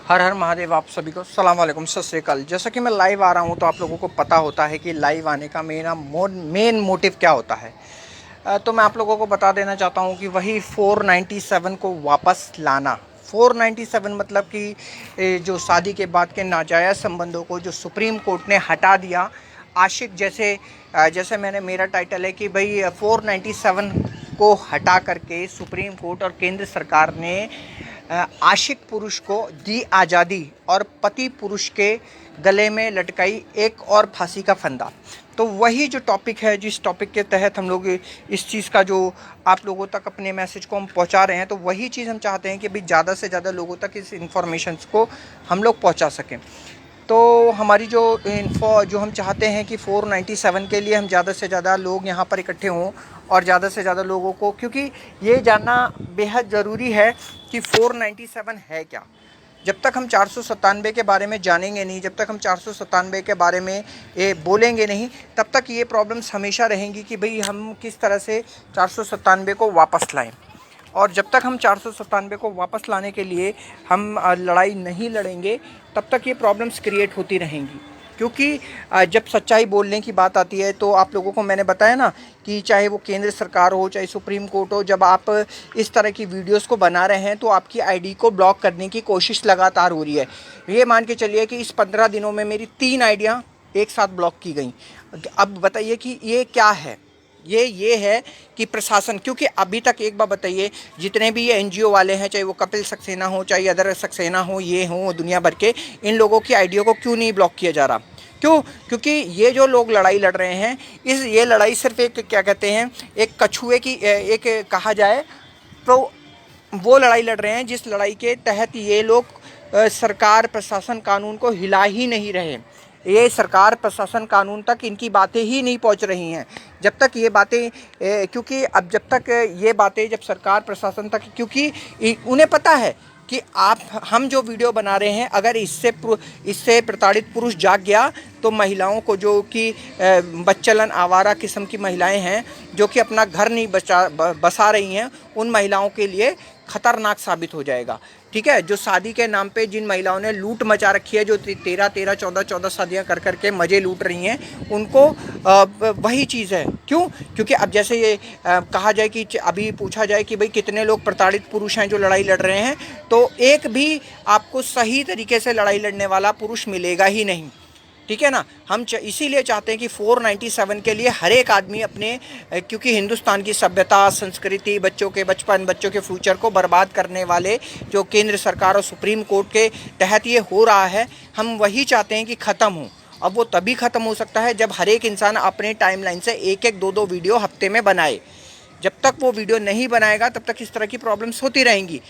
हर हर महादेव। आप सभी को सलाम वालेकुम, सत श्री अकाल। जैसा कि मैं लाइव आ रहा हूं तो आप लोगों को पता होता है कि लाइव आने का मेन मोटिव क्या होता है। तो मैं आप लोगों को बता देना चाहता हूं कि वही 497 को वापस लाना। 497 मतलब कि जो शादी के बाद के नाजायज़ संबंधों को जो सुप्रीम कोर्ट ने हटा दिया। आशिक जैसे मैंने मेरा टाइटल है कि भाई 497 को हटा करके सुप्रीम कोर्ट और केंद्र सरकार ने आशिक पुरुष को दी आज़ादी और पति पुरुष के गले में लटकाई एक और फांसी का फंदा। तो वही जो टॉपिक है, जिस टॉपिक के तहत हम लोग इस चीज़ का जो आप लोगों तक अपने मैसेज को हम पहुंचा रहे हैं, तो वही चीज़ हम चाहते हैं कि भाई ज़्यादा से ज़्यादा लोगों तक इस इन्फॉर्मेशन को हम लोग पहुंचा सकें। तो हमारी जो हम चाहते हैं कि 497 के लिए हम ज़्यादा से ज़्यादा लोग यहाँ पर इकट्ठे हों और ज़्यादा से ज़्यादा लोगों को, क्योंकि ये जानना बेहद ज़रूरी है कि 497 है क्या। जब तक हम 497 के बारे में जानेंगे नहीं, जब तक हम 497 के बारे में ये बोलेंगे नहीं, तब तक ये प्रॉब्लम्स हमेशा रहेंगी कि भाई हम किस तरह से 497 को वापस लाएं। और जब तक हम 497 को वापस लाने के लिए हम लड़ाई नहीं लड़ेंगे, तब तक ये प्रॉब्लम्स क्रिएट होती रहेंगी। क्योंकि जब सच्चाई बोलने की बात आती है तो आप लोगों को मैंने बताया ना कि चाहे वो केंद्र सरकार हो, चाहे सुप्रीम कोर्ट हो, जब आप इस तरह की वीडियोस को बना रहे हैं तो आपकी आईडी को ब्लॉक करने की कोशिश लगातार हो रही है। ये मान के चलिए कि इस 15 दिनों में मेरी 3 आइडियाँ एक साथ ब्लॉक की गई। अब बताइए कि ये क्या है। ये है कि प्रशासन, क्योंकि अभी तक एक बार बताइए, जितने भी ये एनजीओ वाले हैं, चाहे वो कपिल सक्सेना हो, चाहे अदर सक्सेना हो, ये हो दुनिया भर के, इन लोगों की आईडिया को क्यों नहीं ब्लॉक किया जा रहा? क्यों? क्योंकि ये जो लोग लड़ाई लड़ रहे हैं, ये लड़ाई सिर्फ एक क्या कहते हैं, एक कछुए की एक कहा जाए तो वो लड़ाई लड़ रहे हैं जिस लड़ाई के तहत ये लोग सरकार प्रशासन कानून को हिला ही नहीं रहे। ये सरकार प्रशासन कानून तक इनकी बातें ही नहीं पहुंच रही हैं। जब तक ये बातें क्योंकि अब जब तक ये बातें जब सरकार प्रशासन तक, क्योंकि उन्हें पता है कि हम जो वीडियो बना रहे हैं, अगर इससे प्रताड़ित पुरुष जाग गया तो महिलाओं को, जो कि बच्चलन आवारा किस्म की महिलाएं हैं जो कि अपना घर नहीं बसा रही हैं, उन महिलाओं के लिए खतरनाक साबित हो जाएगा। ठीक है, जो शादी के नाम पे जिन महिलाओं ने लूट मचा रखी है, जो 13 14 शादियां कर करके मज़े लूट रही हैं, उनको वही चीज़ है। क्यों? क्योंकि अब जैसे ये कहा जाए कि अभी पूछा जाए कि भाई कितने लोग प्रताड़ित पुरुष हैं जो लड़ाई लड़ रहे हैं, तो एक भी आपको सही तरीके से लड़ाई लड़ने वाला पुरुष मिलेगा ही नहीं। ठीक है ना। हम इसीलिए चाहते हैं कि 497 के लिए हर एक आदमी अपने, क्योंकि हिंदुस्तान की सभ्यता, संस्कृति, बच्चों के बचपन, बच्चों के फ्यूचर को बर्बाद करने वाले जो केंद्र सरकार और सुप्रीम कोर्ट के तहत ये हो रहा है, हम वही चाहते हैं कि ख़त्म हो। अब वो तभी ख़त्म हो सकता है जब हर एक इंसान अपने टाइमलाइन से एक एक दो दो वीडियो हफ्ते में बनाए। जब तक वो वीडियो नहीं बनाएगा तब तक इस तरह की प्रॉब्लम्स होती रहेंगी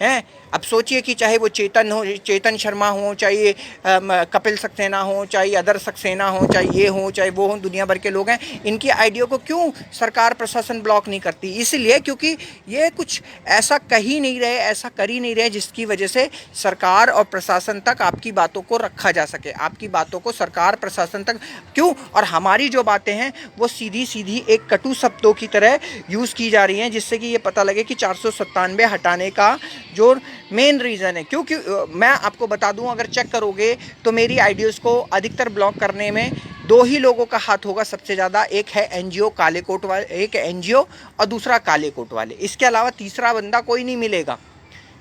हैं। अब सोचिए कि चाहे वो चेतन शर्मा हो, चाहे कपिल सक्सेना हो, चाहे अदर सक्सेना हो, चाहे ये हो, चाहे वो हो, दुनिया भर के लोग हैं, इनकी आइडिया को क्यों सरकार प्रशासन ब्लॉक नहीं करती? इसलिए क्योंकि ये कुछ ऐसा कह ही नहीं रहे, ऐसा कर ही नहीं रहे जिसकी वजह से सरकार और प्रशासन तक आपकी बातों को रखा जा सके, आपकी बातों को सरकार प्रशासन तक। क्यों? और हमारी जो बातें हैं वो सीधी सीधी एक कटु शब्दों की तरह यूज़ की जा रही हैं, जिससे कि ये पता लगे कि 497 हटाने का जो मेन रीज़न है। क्योंकि मैं आपको बता दूं, अगर चेक करोगे तो मेरी आइडियोज़ को अधिकतर ब्लॉक करने में 2 ही लोगों का हाथ होगा सबसे ज़्यादा। एक है एनजीओ काले कोट वाले, एक एनजीओ और दूसरा काले कोट वाले। इसके अलावा तीसरा बंदा कोई नहीं मिलेगा।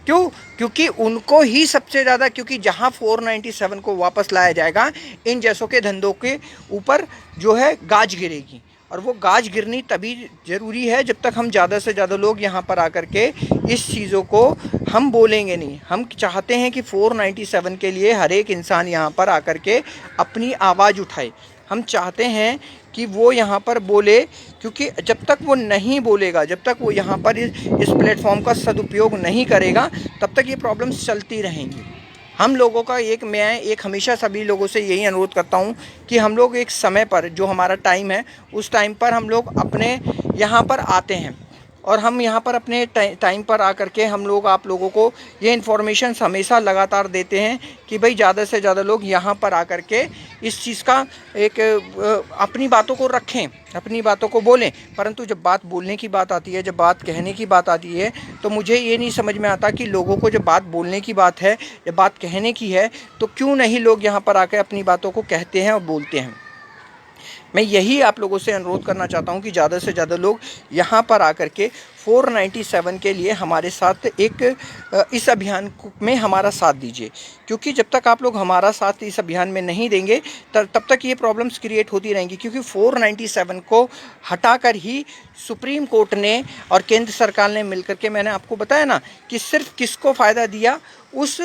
क्यों? क्योंकि उनको ही सबसे ज़्यादा, क्योंकि जहां 497 को वापस लाया जाएगा, इन जैसों के धंधों के ऊपर जो है गाज गिरेगी। और वो गाज गिरनी तभी ज़रूरी है जब तक हम ज़्यादा से ज़्यादा लोग यहाँ पर आकर के इस चीज़ों को हम बोलेंगे नहीं। हम चाहते हैं कि 497 के लिए हर एक इंसान यहाँ पर आकर के अपनी आवाज़ उठाए। हम चाहते हैं कि वो यहाँ पर बोले, क्योंकि जब तक वो नहीं बोलेगा, जब तक वो यहाँ पर इस प्लेटफॉर्म का सदुपयोग नहीं करेगा, तब तक ये प्रॉब्लम्स चलती रहेंगी। हम लोगों का मैं हमेशा सभी लोगों से यही अनुरोध करता हूँ कि हम लोग एक समय पर, जो हमारा टाइम है, उस टाइम पर हम लोग अपने यहाँ पर आते हैं और हम यहाँ पर अपने टाइम पर आकर के हम लोग आप लोगों को ये इन्फॉर्मेशन हमेशा लगातार देते हैं कि भाई ज़्यादा से ज़्यादा लोग यहाँ पर आकर के इस चीज़ का एक अपनी बातों को रखें, अपनी बातों को बोलें। परंतु जब बात बोलने की बात आती है, जब बात कहने की बात आती है, तो मुझे ये नहीं समझ में आता कि लोगों को जब बात बोलने की बात है, जब बात कहने की है, तो क्यों नहीं लोग यहाँ पर आकर अपनी बातों को कहते हैं और बोलते हैं। मैं यही आप लोगों से अनुरोध करना चाहता हूं कि ज़्यादा से ज़्यादा लोग यहाँ पर आकर के 497 के लिए हमारे साथ इस अभियान में हमारा साथ दीजिए, क्योंकि जब तक आप लोग हमारा साथ इस अभियान में नहीं देंगे तब तक ये प्रॉब्लम्स क्रिएट होती रहेंगी। क्योंकि 497 को हटाकर ही सुप्रीम कोर्ट ने और केंद्र सरकार ने मिलकर के, मैंने आपको बताया ना कि सिर्फ किसको फ़ायदा दिया, उस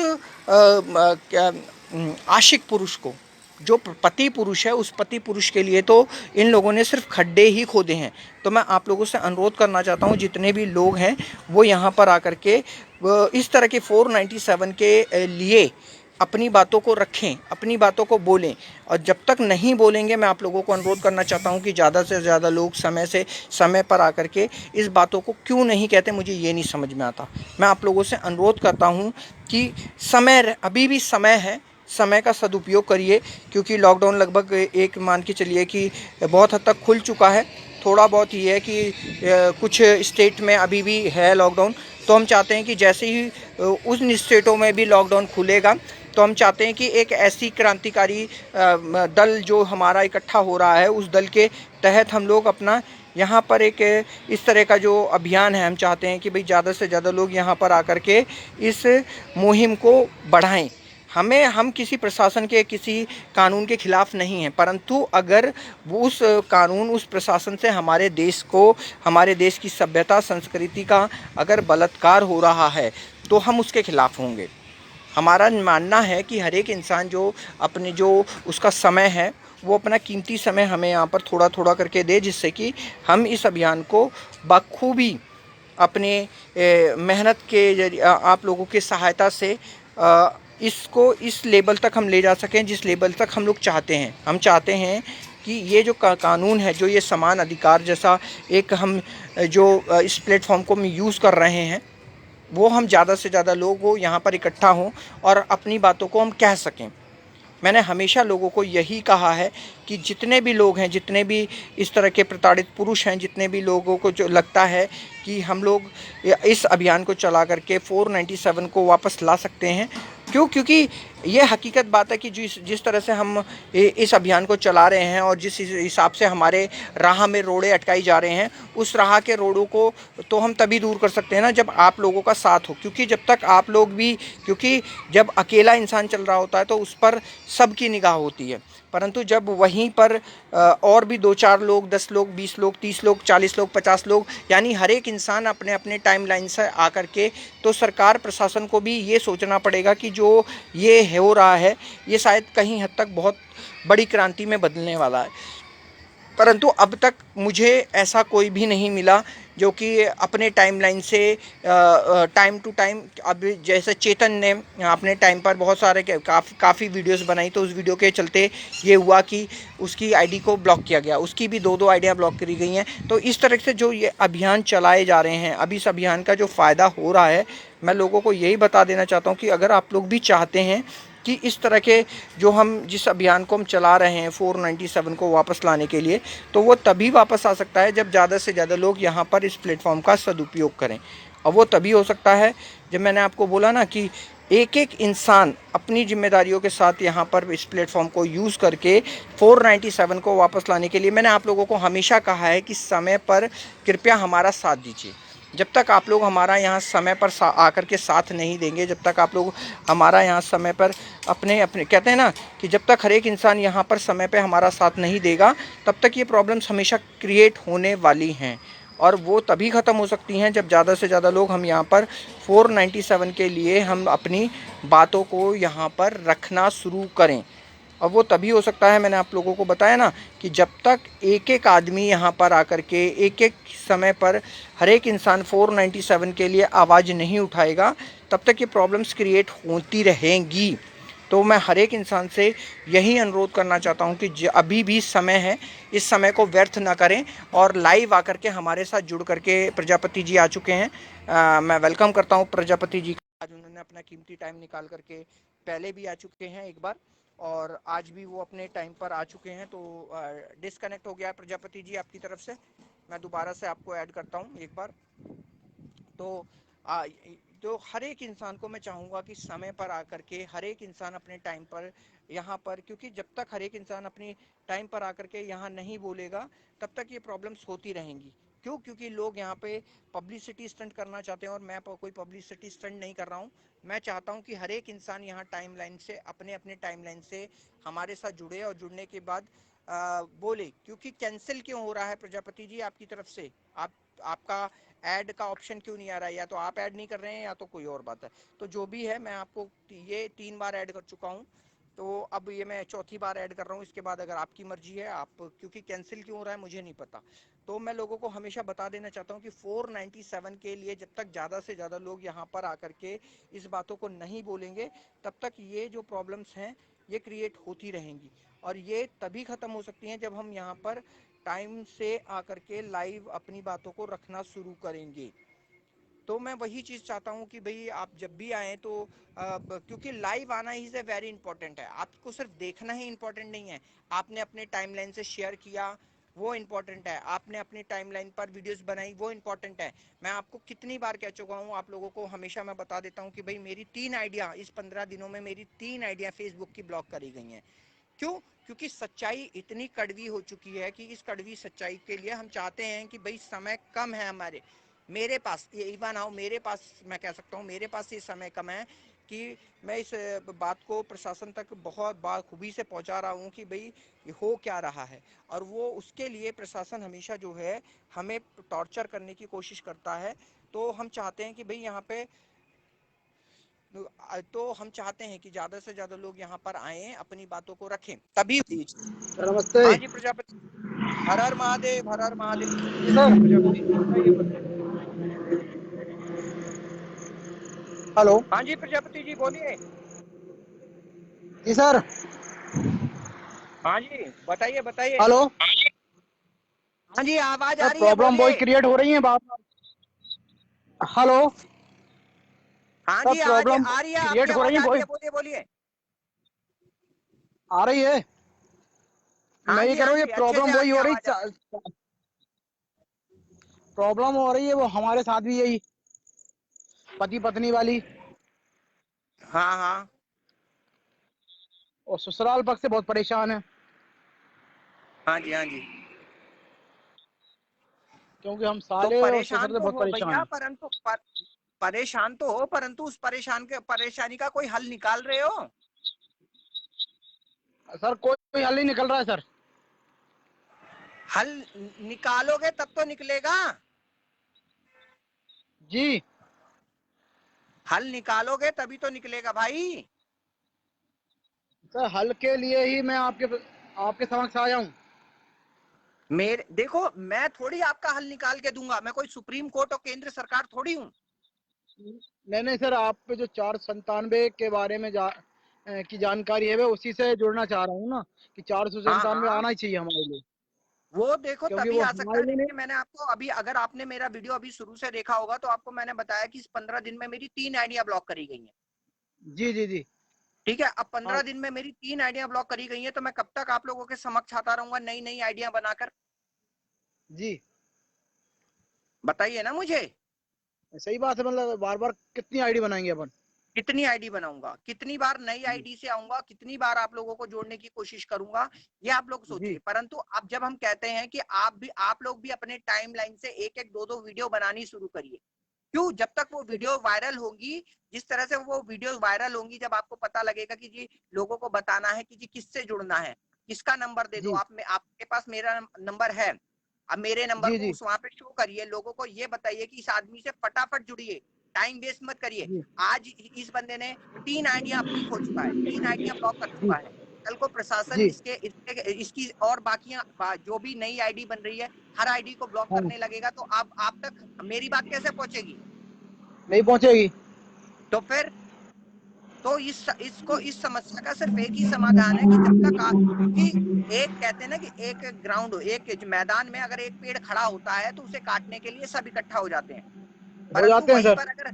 आशिक पुरुष को, जो पति पुरुष है, उस पति पुरुष के लिए तो इन लोगों ने सिर्फ खड्डे ही खोदे हैं। तो मैं आप लोगों से अनुरोध करना चाहता हूं, जितने भी लोग हैं वो यहां पर आकर के इस तरह के 497 के लिए अपनी बातों को रखें, अपनी बातों को बोलें। और जब तक नहीं बोलेंगे, मैं आप लोगों को अनुरोध करना चाहता हूं कि ज़्यादा से ज़्यादा लोग समय पर आकर के इस बातों को क्यों नहीं कहते, मुझे ये नहीं समझ में आता। मैं आप लोगों से अनुरोध करता हूं कि अभी भी समय है, समय का सदुपयोग करिए। क्योंकि लॉकडाउन लगभग एक मान के चलिए कि बहुत हद तक खुल चुका है। थोड़ा बहुत ये है कि कुछ स्टेट में अभी भी है लॉकडाउन। तो हम चाहते हैं कि जैसे ही उन स्टेटों में भी लॉकडाउन खुलेगा, तो हम चाहते हैं कि एक ऐसी क्रांतिकारी दल जो हमारा इकट्ठा हो रहा है, उस दल के तहत हम लोग अपना यहाँ पर एक इस तरह का जो अभियान है, हम चाहते हैं कि भाई ज़्यादा से ज़्यादा लोग यहाँ पर आकर के इस मुहिम को बढ़ाएं। हम किसी प्रशासन के, किसी कानून के खिलाफ नहीं हैं, परंतु अगर वो उस कानून, उस प्रशासन से हमारे देश को, हमारे देश की सभ्यता संस्कृति का अगर बलात्कार हो रहा है, तो हम उसके खिलाफ होंगे। हमारा मानना है कि हर एक इंसान जो अपने जो उसका समय है, वो अपना कीमती समय हमें यहाँ पर थोड़ा थोड़ा करके दे, जिससे कि हम इस अभियान को बखूबी अपने मेहनत के जरिए, आप लोगों की सहायता से इसको इस लेवल तक हम ले जा सकें जिस लेवल तक हम लोग चाहते हैं। हम चाहते हैं कि ये जो कानून है, जो ये समान अधिकार जैसा एक हम जो इस प्लेटफॉर्म को हम यूज़ कर रहे हैं, वो हम ज़्यादा से ज़्यादा लोग वो यहाँ पर इकट्ठा हों और अपनी बातों को हम कह सकें। मैंने हमेशा लोगों को यही कहा है कि जितने भी लोग हैं, जितने भी इस तरह के प्रताड़ित पुरुष हैं, जितने भी लोगों को जो लगता है कि हम लोग इस अभियान को चला करके 497 को वापस ला सकते हैं, क्योंकि ये हकीकत बात है कि जिस तरह से हम इस अभियान को चला रहे हैं और जिस हिसाब से हमारे राह में रोड़े अटकाई जा रहे हैं, उस राह के रोड़ों को तो हम तभी दूर कर सकते हैं ना जब आप लोगों का साथ हो। क्योंकि जब तक आप लोग भी, क्योंकि जब अकेला इंसान चल रहा होता है तो उस पर सबकी निगाह होती है, परंतु जब वहीं पर और भी 2-4 लोग, 10 लोग, 20 लोग, 30 लोग, 40 लोग, 50 लोग, यानी हर एक इंसान अपने अपने टाइमलाइन से आकर के, तो सरकार प्रशासन को भी ये सोचना पड़ेगा कि जो ये हो रहा है, ये शायद कहीं हद तक बहुत बड़ी क्रांति में बदलने वाला है। परंतु अब तक मुझे ऐसा कोई भी नहीं मिला जो कि अपने टाइमलाइन से टाइम टू टाइम, अब जैसे चेतन ने अपने टाइम पर बहुत सारे काफ़ी वीडियोस बनाई, तो उस वीडियो के चलते ये हुआ कि उसकी आईडी को ब्लॉक किया गया, उसकी भी 2 आईडियाँ ब्लॉक करी गई हैं। तो इस तरह से जो ये अभियान चलाए जा रहे हैं, अभी इस अभियान का जो फ़ायदा हो रहा है, मैं लोगों को यही बता देना चाहता हूँ कि अगर आप लोग भी चाहते हैं कि इस तरह के जो हम जिस अभियान को हम चला रहे हैं 497 को वापस लाने के लिए, तो वो तभी वापस आ सकता है जब ज़्यादा से ज़्यादा लोग यहाँ पर इस प्लेटफॉर्म का सदुपयोग करें। और वो तभी हो सकता है जब मैंने आपको बोला ना कि एक एक इंसान अपनी जिम्मेदारियों के साथ यहाँ पर इस प्लेटफॉर्म को यूज़ करके 497 को वापस लाने के लिए, मैंने आप लोगों को हमेशा कहा है कि समय पर कृपया हमारा साथ दीजिए। जब तक आप लोग हमारा यहाँ समय पर आकर के साथ नहीं देंगे, जब तक आप लोग हमारा यहाँ समय पर अपने कहते हैं ना कि जब तक हर एक इंसान यहाँ पर समय पे हमारा साथ नहीं देगा, तब तक ये प्रॉब्लम्स हमेशा क्रिएट होने वाली हैं। और वो तभी ख़त्म हो सकती हैं जब ज़्यादा से ज़्यादा लोग हम यहाँ पर 497 के लिए हम अपनी बातों को यहाँ पर रखना शुरू करें। और वो तभी हो सकता है, मैंने आप लोगों को बताया ना कि जब तक एक एक आदमी यहाँ पर आकर के एक एक समय पर हर एक इंसान 497 के लिए आवाज़ नहीं उठाएगा, तब तक ये प्रॉब्लम्स क्रिएट होती रहेंगी। तो मैं हर एक इंसान से यही अनुरोध करना चाहता हूँ कि अभी भी समय है, इस समय को व्यर्थ ना करें और लाइव आकर के हमारे साथ जुड़ करके प्रजापति जी आ चुके हैं। मैं वेलकम करता हूँ प्रजापति जी का। आज उन्होंने अपना कीमती टाइम निकाल करके पहले भी आ चुके हैं एक बार, और आज भी वो अपने टाइम पर आ चुके हैं। तो डिस्कनेक्ट हो गया है प्रजापति जी आपकी तरफ से, मैं दोबारा से आपको ऐड करता हूँ एक बार। तो तो हर एक इंसान को मैं चाहूँगा कि समय पर आकर के हर एक इंसान अपने टाइम पर यहाँ पर, क्योंकि जब तक हर एक इंसान अपनी टाइम पर आकर के यहाँ नहीं बोलेगा तब तक ये प्रॉब्लम्स होती रहेंगी। क्यों? क्योंकि लोग यहाँ पे पब्लिसिटी स्टंट करना चाहते हैं, और मैं कोई पब्लिसिटी स्टंट नहीं कर रहा हूँ। मैं चाहता हूँ कि हर एक इंसान यहाँ टाइमलाइन से अपने अपने टाइमलाइन से हमारे साथ जुड़े, और जुड़ने के बाद बोले। क्योंकि कैंसिल क्यों हो रहा है प्रजापति जी आपकी तरफ से? आपका ऐड का ऑप्शन क्यों नहीं आ रहा है? या तो आप ऐड नहीं कर रहे हैं या तो कोई और बात है। तो जो भी है, मैं आपको ये 3 बार ऐड कर चुका हूँ, तो अब ये मैं चौथी बार ऐड कर रहा हूँ। इसके बाद अगर आपकी मर्जी है, आप, क्योंकि कैंसिल क्यों हो रहा है मुझे नहीं पता। तो मैं लोगों को हमेशा बता देना चाहता हूँ कि 497 के लिए जब तक ज़्यादा से ज़्यादा लोग यहाँ पर आकर के इस बातों को नहीं बोलेंगे, तब तक ये जो प्रॉब्लम्स हैं ये क्रिएट होती रहेंगी। और ये तभी ख़त्म हो सकती हैं जब हम यहाँ पर टाइम से आकर के लाइव अपनी बातों को रखना शुरू करेंगे। तो मैं वही चीज़ चाहता हूँ कि भाई आप जब भी आए तो क्योंकि लाइव आना ही से वेरी इंपॉर्टेंट है। आपको सिर्फ देखना ही इंपॉर्टेंट नहीं है, आपने अपने टाइमलाइन से शेयर किया वो इंपॉर्टेंट है, आपने अपनी टाइमलाइन पर वीडियोस बनाई वो इंपॉर्टेंट है। मैं आपको कितनी बार कह चुका हूँ, आप लोगों को हमेशा मैं बता देता हूँ कि भाई मेरी 3 आइडिया इस 15 दिनों में, मेरी 3 आइडिया फेसबुक की ब्लॉक करी गई हैं। क्यों? क्योंकि सच्चाई इतनी कड़वी हो चुकी है कि इस कड़वी सच्चाई के लिए हम चाहते हैं कि भाई समय कम है हमारे, मेरे पास ये इवन आओ, मेरे पास, मैं कह सकता हूँ मेरे पास ये समय कम है कि मैं इस बात को प्रशासन तक बहुत खूबी से पहुंचा रहा हूँ कि भाई हो क्या रहा है। और वो उसके लिए प्रशासन हमेशा जो है हमें टॉर्चर करने की कोशिश करता है। तो हम चाहते हैं कि भाई यहाँ पे, तो हम चाहते हैं कि ज्यादा से ज्यादा लोग यहाँ पर आए, अपनी बातों को रखें, तभी। नमस्ते। हाँ जी प्रजापति, हर हर महादेव, हर हर महादेव। जी सर। प्रजापति जी बताइए बताइए। हेलो। हाँ जी प्रजापति जी बोलिए। जी सर। हाँ जी बताइए बताइए। हेलो। हाँ जी आवाज सर आ रही है, प्रॉब्लम बोलिए। वही क्रिएट हो रही है बात। हेलो। हाँ सर जी आवाज प्रॉब्लम आ रही है, आपकी क्रिएट हो रही आवाज है आ रही वही है, बोलिए बोलिए। आ रही है। हाँ मैं ये जी कह रहा हाँ हूँ ये जी, अच्छे से प्रॉब्लम वही आपकी हो रही, आवाज आ रही प्रॉब्लम हो रही है वो हमारे साथ भी यही पति पत्नी वाली, है। हाँ हाँ। और ससुराल पक्ष से बहुत परेशान है हाँ जी हाँ जी। क्योंकि हम तो साले और ससुर परेशान से तो बहुत हो परेशान भैया, है। परंतु परेशान तो हो, परंतु उस परेशानी का कोई हल निकाल रहे हो? सर कोई हल नहीं निकल रहा है सर। हल निकालोगे तब तो निकलेगा। जी हल निकालोगे तभी तो निकलेगा भाई। सर, हल के लिए ही मैं आपके समक्ष आया हूँ। मेरे देखो, मैं थोड़ी आपका हल निकाल के दूंगा, मैं कोई सुप्रीम कोर्ट और केंद्र सरकार थोड़ी हूँ। नहीं नहीं सर, आप पे जो 497 के बारे में की जानकारी है, मैं उसी से जुड़ना चाह रहा हूँ ना, कि चार सौ हाँ संतानवे हाँ, आना ही चाहिए हमारे लिए। वो देखो क्योंकि तभी वो आ सकता हमारे है। लिए देखिए नहीं। मैंने आपको अभी, अगर आपने मेरा वीडियो अभी शुरू से देखा होगा तो आपको मैंने बताया कि इस 15 दिन में मेरी 3 आइडिया ब्लॉक करी गई हैं। जी जी जी। ठीक है, अब हाँ 15 दिन में मेरी 3 आइडिया ब्लॉक करी गई हैं, तो मैं कब तक आप लोगों के समक्ष आता रहूंगा नई नई आइडिया बनाकर? जी। बताइए ना मुझे। सही बात है, मतलब बार बार कितनी आईडी बनाएंगे अपन। कितनी आईडी बनाऊंगा, कितनी बार नई जी आईडी से आऊंगा, कितनी बार आप लोगों को जोड़ने की कोशिश करूंगा, ये आप लोग जी सोचिए। परंतु अब जब हम कहते हैं कि आप लोग भी अपने टाइमलाइन से एक एक दो दो वीडियो बनानी शुरू करिए। क्यों? जब तक वो वीडियो वायरल होंगी, जिस तरह से वो वीडियो वायरल होंगी, जब आपको पता लगेगा कि जी लोगों को बताना है कि जी किससे जुड़ना है, किसका नंबर दे दो, जी आपके पास मेरा नंबर है, अब मेरे नंबर जी को जी उस वहां पे शो करिए, लोगों को ये बताइए कि इस आदमी से फटाफट जुड़िए, टाइम वेस्ट मत करिए। जी आज इस बंदे ने 3 आइडिया अपनी खो चुका है, 3 आइडिया ब्लॉक कर जी चुका है। कल को प्रशासन जी। इसकी और बाकी जो भी नई आईडी बन रही है, हर आईडी को ब्लॉक हाँ, करने लगेगा, तो आप तक मेरी बात कैसे पहुंचेगी? नहीं पहुंचेगी। तो फिर तो इसको इस समस्या का सिर्फ एक ही समाधान है कि जब तक क्योंकि एक कहते हैं ना कि एक ग्राउंड एक मैदान में अगर एक पेड़ खड़ा होता है तो उसे काटने के लिए सब इकट्ठा हो जाते हैं, हो परंतु जाते हैं वहीं सर। पर अगर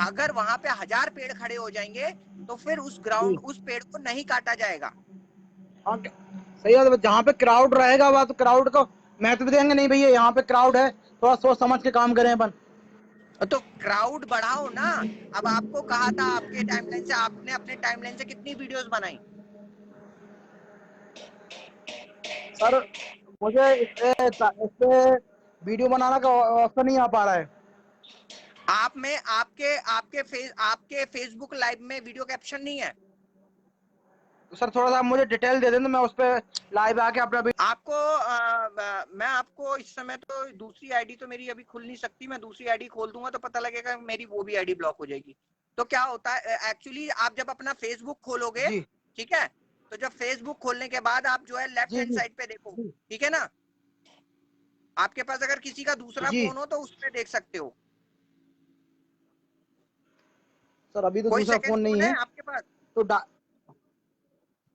अगर वहां पे 1000 पेड़ खड़े हो जाएंगे तो फिर उस ग्राउंड जी। उस पेड़ को नहीं काटा जाएगा। हाँ सही बात है, जहाँ पे क्राउड रहेगा वहाँ तो क्राउड को महत्व देंगे नहीं भैया, यहाँ पे क्राउड है, थोड़ा सोच समझ के काम करें अपन। तो क्राउड बढ़ाओ ना। अब आपको कहा था आपके टाइमलाइन से, आपने अपने टाइमलाइन से कितनी वीडियोस बनाई? सर मुझे इससे वीडियो बनाना का ऑप्शन नहीं आ पा रहा है। आप में आपके फेसबुक लाइव में वीडियो कैप्शन नहीं है? तो सर थोड़ा सा मुझे डिटेल दे दें तो मैं उस पर लाइव आके अपना आपको मैं आपको इस समय तो दूसरी आईडी तो मेरी अभी खुल नहीं सकती, मैं दूसरी आईडी खोल दूंगा तो पता लगेगा मेरी वो भी आईडी ब्लॉक हो जाएगी। तो क्या होता है एक्चुअली, आप जब अपना फेसबुक खोलोगे, जी ठीक है, तो जब फेसबुक खोलने के बाद आप जो है लेफ्ट जी हैंड जी साइड पे देखो, जी ठीक है ना, आपके पास अगर किसी का दूसरा जी। फोन हो तो उसमें देख सकते हो। सर अभी तो कोई दूसरा सेकंड फोन नहीं फोन है है। आपके पास? तो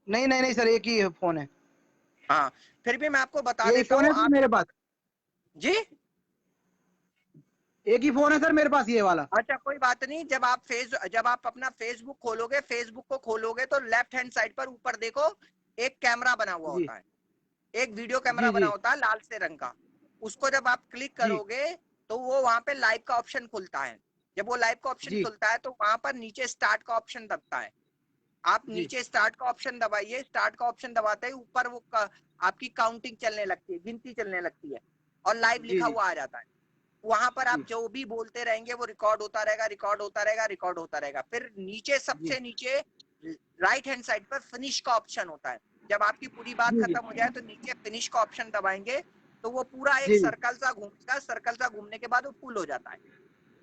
नहीं नहीं नहीं सर, एक ही फोन है। हाँ, फिर भी मैं आपको बता यही देता फोन हूँ है सर आप। मेरे पास, जी, एक ही फोन है सर मेरे पास, ये वाला। अच्छा कोई बात नहीं। जब आप अपना फेसबुक खोलोगे, फेसबुक को खोलोगे तो लेफ्ट हैंड साइड पर ऊपर देखो, एक कैमरा बना हुआ जी होता है, एक वीडियो कैमरा जी बना जी होता है लाल से रंग का। उसको जब आप क्लिक जी करोगे तो वो वहां पे लाइव का ऑप्शन खुलता है। जब वो लाइव का ऑप्शन जी खुलता है तो वहां पर नीचे स्टार्ट का ऑप्शन दबता है। आप जी नीचे स्टार्ट का ऑप्शन दबाइए, स्टार्ट का ऑप्शन दबाते ही ऊपर वो आपकी काउंटिंग चलने लगती है, गिनती चलने लगती है और लाइव जी लिखा जी हुआ आ जाता है। वहां पर आप जी जो भी बोलते रहेंगे वो रिकॉर्ड होता रहेगा, रिकॉर्ड होता रहेगा, रिकॉर्ड होता रहेगा। फिर नीचे जी सबसे नीचे राइट हैंड साइड पर फिनिश का ऑप्शन होता है। जब आपकी पूरी बात जी जी खत्म हो जाए तो नीचे फिनिश का ऑप्शन दबाएंगे तो वो पूरा एक जी सर्कल सा घूमेगा, सर्कल सा घूमने के बाद वो फुल हो जाता है।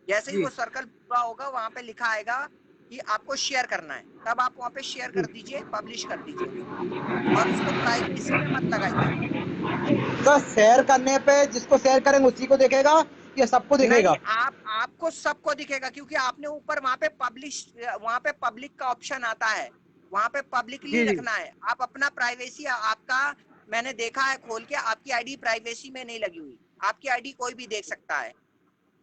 जैसे ही जी वो सर्कल पूरा होगा वहां पे लिखा आएगा कि आपको शेयर करना है, तब आप वहां पे शेयर जी। कर दीजिए, पब्लिश कर दीजिए उसको, और उसको प्राइवेसी में मत लगाइए। तो शेयर करने पे जिसको शेयर करेंगे उसी को दिखेगा या सबको नहीं, दिखेगा? आपको सबको दिखेगा क्योंकि आपने ऊपर वहां पे पब्लिक का ऑप्शन आता है, वहां पे पब्लिकली जी जी रखना है। आप अपना प्राइवेसी आपका, मैंने देखा है खोल के, आपकी आईडी प्राइवेसी में नहीं लगी हुई, आपकी आईडी कोई भी देख सकता है।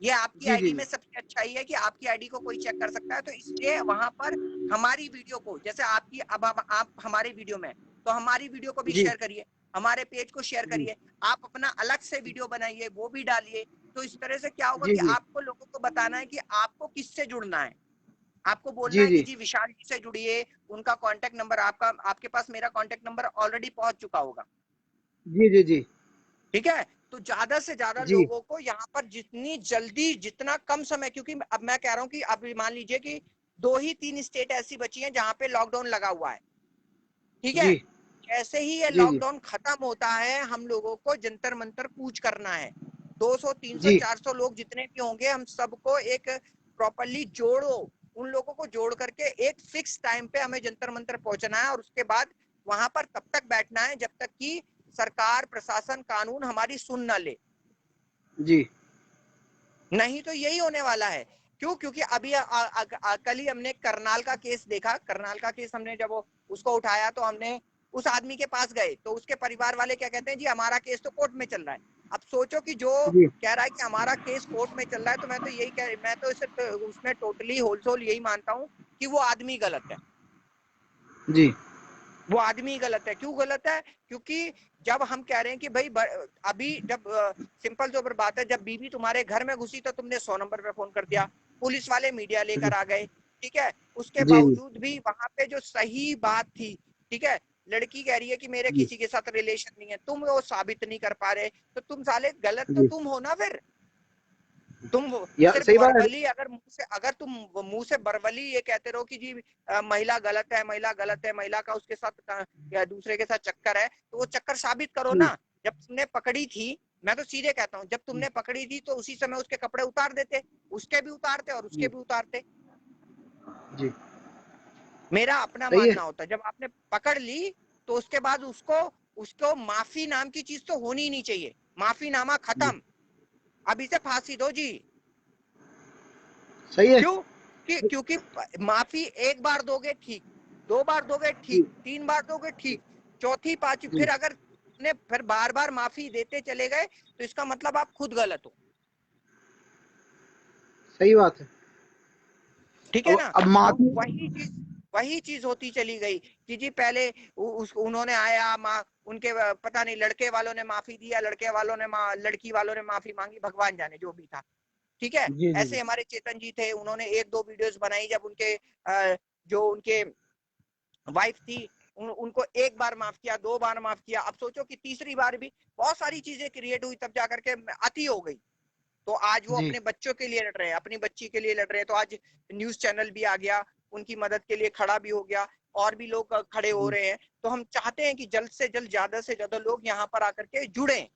ये आपकी जी जी आईडी में सबसे अच्छाई है कि आपकी आईडी को कोई चेक कर सकता है। तो इसलिए वहां पर हमारी वीडियो को, जैसे आपकी अब आप हमारे वीडियो में, तो हमारी वीडियो को भी जी शेयर करिए, हमारे पेज को शेयर जी करिए, आप अपना अलग से वीडियो बनाइए वो भी डालिए। तो इस तरह से क्या होगा जी कि जी आपको लोगों को बताना है कि आपको किससे जुड़ना है। आपको बोलना जी है कि जी जी विशाल जी से जुड़िए, उनका कांटेक्ट नंबर आपके पास मेरा कांटेक्ट नंबर ऑलरेडी पहुंच चुका होगा, जी जी जी ठीक है। तो ज्यादा से ज्यादा जी लोगों को यहाँ पर जितनी जल्दी, जितना कम समय, क्योंकि अब मैं कह रहा हूँ कि अब मान लीजिए कि 2 ही 3 स्टेट ऐसी बची हैं जहां पे लॉकडाउन लगा हुआ है, ठीक है। जी जैसे ही ये जी लॉकडाउन खत्म होता है हम लोगों को जंतर मंतर कूच करना है। 200 300 जी 400 लोग जितने भी होंगे, हम सबको एक प्रॉपरली जोड़ो, उन लोगों को जोड़ करके एक फिक्स टाइम पे हमें जंतर मंतर पहुंचना है, और उसके बाद वहां पर तब तक बैठना है जब तक कि सरकार, प्रशासन, कानून हमारी सुन ना ले। जी नहीं तो यही होने वाला है। क्यों? क्योंकि अभी कल ही हमने करनाल का केस देखा। करनाल का केस हमने जब उसको उठाया तो हमने उस आदमी के पास गए तो उसके परिवार वाले क्या कहते हैं, जी हमारा केस तो कोर्ट में चल रहा है। अब सोचो कि जो जी कह रहा है कि हमारा केस कोर्ट में चल रहा है, तो मैं तो इसे उसमें टोटली होलसोल यही मानता हूँ कि वो आदमी गलत है। जी वो आदमी गलत है। क्यों गलत है? क्योंकि जब हम कह रहे हैं कि भाई अभी जब सिंपल जो बात है, जब बीवी तुम्हारे घर में घुसी तो तुमने 100 नंबर पे फोन कर दिया, पुलिस वाले मीडिया लेकर आ गए, ठीक है। उसके जी जी बावजूद भी वहां पे जो सही बात थी, ठीक है, लड़की कह रही है कि मेरे जी किसी के साथ रिलेशन नहीं है, तुम वो साबित नहीं कर पा रहे, तो तुम साले गलत तो जी तुम हो ना। फिर तुम या सिर्फ सही बात है। वर्बली अगर तुम मुंह से वर्बली ये कहते रहो कि जी महिला गलत है, महिला गलत है, महिला का उसके साथ या दूसरे के साथ चक्कर है, तो वो चक्कर साबित करो जी ना। जब तुमने पकड़ी थी, मैं तो सीधे कहता हूँ, जब तुमने पकड़ी थी तो उसी समय उसके कपड़े उतार देते, उसके भी उतारते और उसके जी भी उतारते। जी मेरा अपना सही है। मानना होता है जब आपने पकड़ ली तो उसके बाद उसको उसको माफी नाम की चीज तो होनी ही नहीं चाहिए। माफीनामा जी खत्म, अब इसे फांसी दो जी। सही है। क्यों? क्योंकि माफी एक बार दोगे ठीक, 2 बार दोगे जी ठीक, 3 बार दोगे ठीक, चौथी पांचवी जी फिर अगर ने फिर बार बार माफी देते चले गए तो इसका मतलब आप खुद गलत हो। सही बात है। ठीक है ना। अब तो माफी। वही चीज होती चली गई कि जी पहले उन्होंने आया उनके पता नहीं लड़के वालों ने माफी दिया, लड़के वालों ने लड़की वालों ने माफी मांगी, भगवान जाने जो भी था। ठीक है। जी जी ऐसे जी हमारे चेतन जी थे, उन्होंने 1-2 वीडियोस बनाई जब उनके जो उनके वाइफ थी उनको एक बार माफ किया, 2 बार माफ किया, अब सोचो कि तीसरी बार भी बहुत सारी चीजें क्रिएट हुई तब जाकर के अति हो गई। तो आज वो जी अपने बच्चों के लिए लड़ रहे हैं, अपनी बच्ची के लिए लड़ रहे हैं, तो आज न्यूज चैनल भी आ गया, उनकी मदद के लिए खड़ा भी हो गया, और भी लोग खड़े हो जी रहे हैं। तो हम चाहते हैं कि जल्द से ज्यादा लोग यहाँ पर आकर के जुड़े।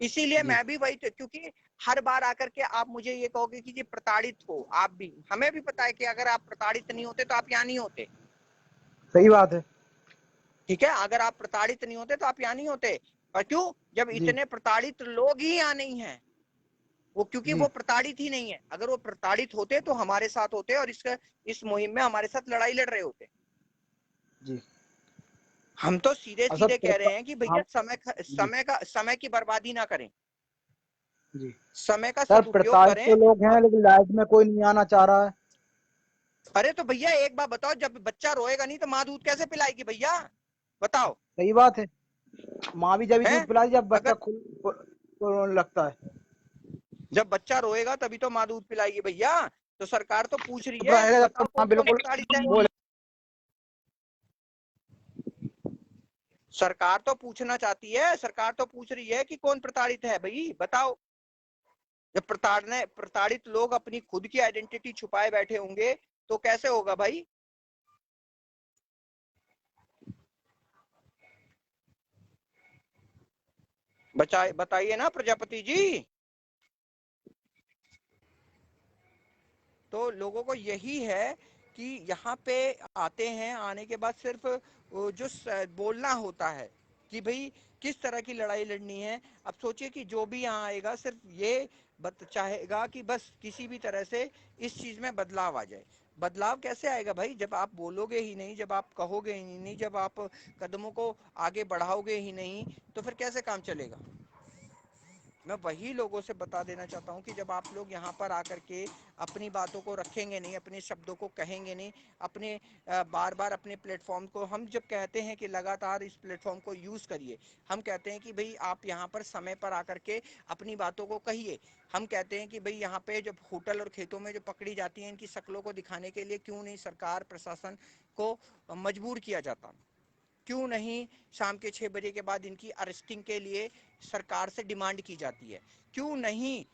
इसीलिए जी मैं भी वही, क्योंकि हर बार आकर के आप मुझे ये कहोगे कि जी प्रताड़ित हो आप भी, हमें भी पता है कि अगर आप प्रताड़ित नहीं होते तो आप यहाँ नहीं होते। सही बात है। ठीक है, अगर आप प्रताड़ित नहीं होते तो आप यहाँ नहीं होते। पर क्यों, जब जी इतने प्रताड़ित लोग ही यहाँ नहीं है, वो क्योंकि जी वो प्रताड़ित ही नहीं है। अगर वो प्रताड़ित होते तो हमारे साथ होते और इस मुहिम में हमारे साथ लड़ाई लड़ रहे होते। जी। हम तो सीधे अच्छा सीधे कह रहे हैं कि भैया हम। जी समय की बर्बादी ना करें, जी। समय का सर सदुपयोग प्रताड़ित करें। तो लोग हैं, लेकिन लाइफ में कोई नहीं आना चाह रहा है। अरे तो भैया एक बात बताओ, जब बच्चा रोएगा नहीं तो माँ दूध कैसे पिलाएगी भैया, बताओ। सही बात है। माँ भी जब ही है, दूध पिलाई जब बच्चा अगर खुद को रोने लगता है। जब बच्चा रोएगा तभी तो माँ दूध पिलाएगी भैया। तो सरकार तो पूछ रही चुप है कि रहेगा जब बताओ तक माँ कौन कौन बिल्कुल प्रताड़ित है। बोले। सरकार तो पूछना चाहती है, सरकार तो पूछ रही है कि कौन प्रताड़ित है भाई, बताओ। जब प्रताड़ित लोग अपनी खुद की आइडेंटिटी छुपाए बैठे होंगे तो कैसे होगा भाई। बताइए ना प्रजापति जी। तो लोगों को यही है कि यहाँ पे आते हैं, आने के बाद सिर्फ जो बोलना होता है कि भाई किस तरह की लड़ाई लड़नी है। अब सोचिए कि जो भी यहाँ आएगा सिर्फ ये चाहेगा कि बस किसी भी तरह से इस चीज में बदलाव आ जाए। बदलाव कैसे आएगा भाई, जब आप बोलोगे ही नहीं, जब आप कहोगे ही नहीं, जब आप कदमों को आगे बढ़ाओगे ही नहीं, तो फिर कैसे काम चलेगा। मैं वही लोगों से बता देना चाहता हूँ कि जब आप लोग यहाँ पर आकर के अपनी बातों को रखेंगे नहीं, अपने शब्दों को कहेंगे नहीं, अपने बार बार अपने प्लेटफॉर्म को, हम जब कहते हैं कि लगातार इस प्लेटफॉर्म को यूज़ करिए, हम कहते हैं कि भाई आप यहाँ पर समय पर आकर के अपनी बातों को कहिए। हम कहते हैं कि भाई यहाँ पे जब होटल और खेतों में जो पकड़ी जाती हैं, इनकी शक्लों को दिखाने के लिए क्यों नहीं सरकार प्रशासन को मजबूर किया जाता, क्यों नहीं शाम के 6 बजे के बाद इनकी अरेस्टिंग के लिए सरकार से डिमांड की जाती है, क्यों नहीं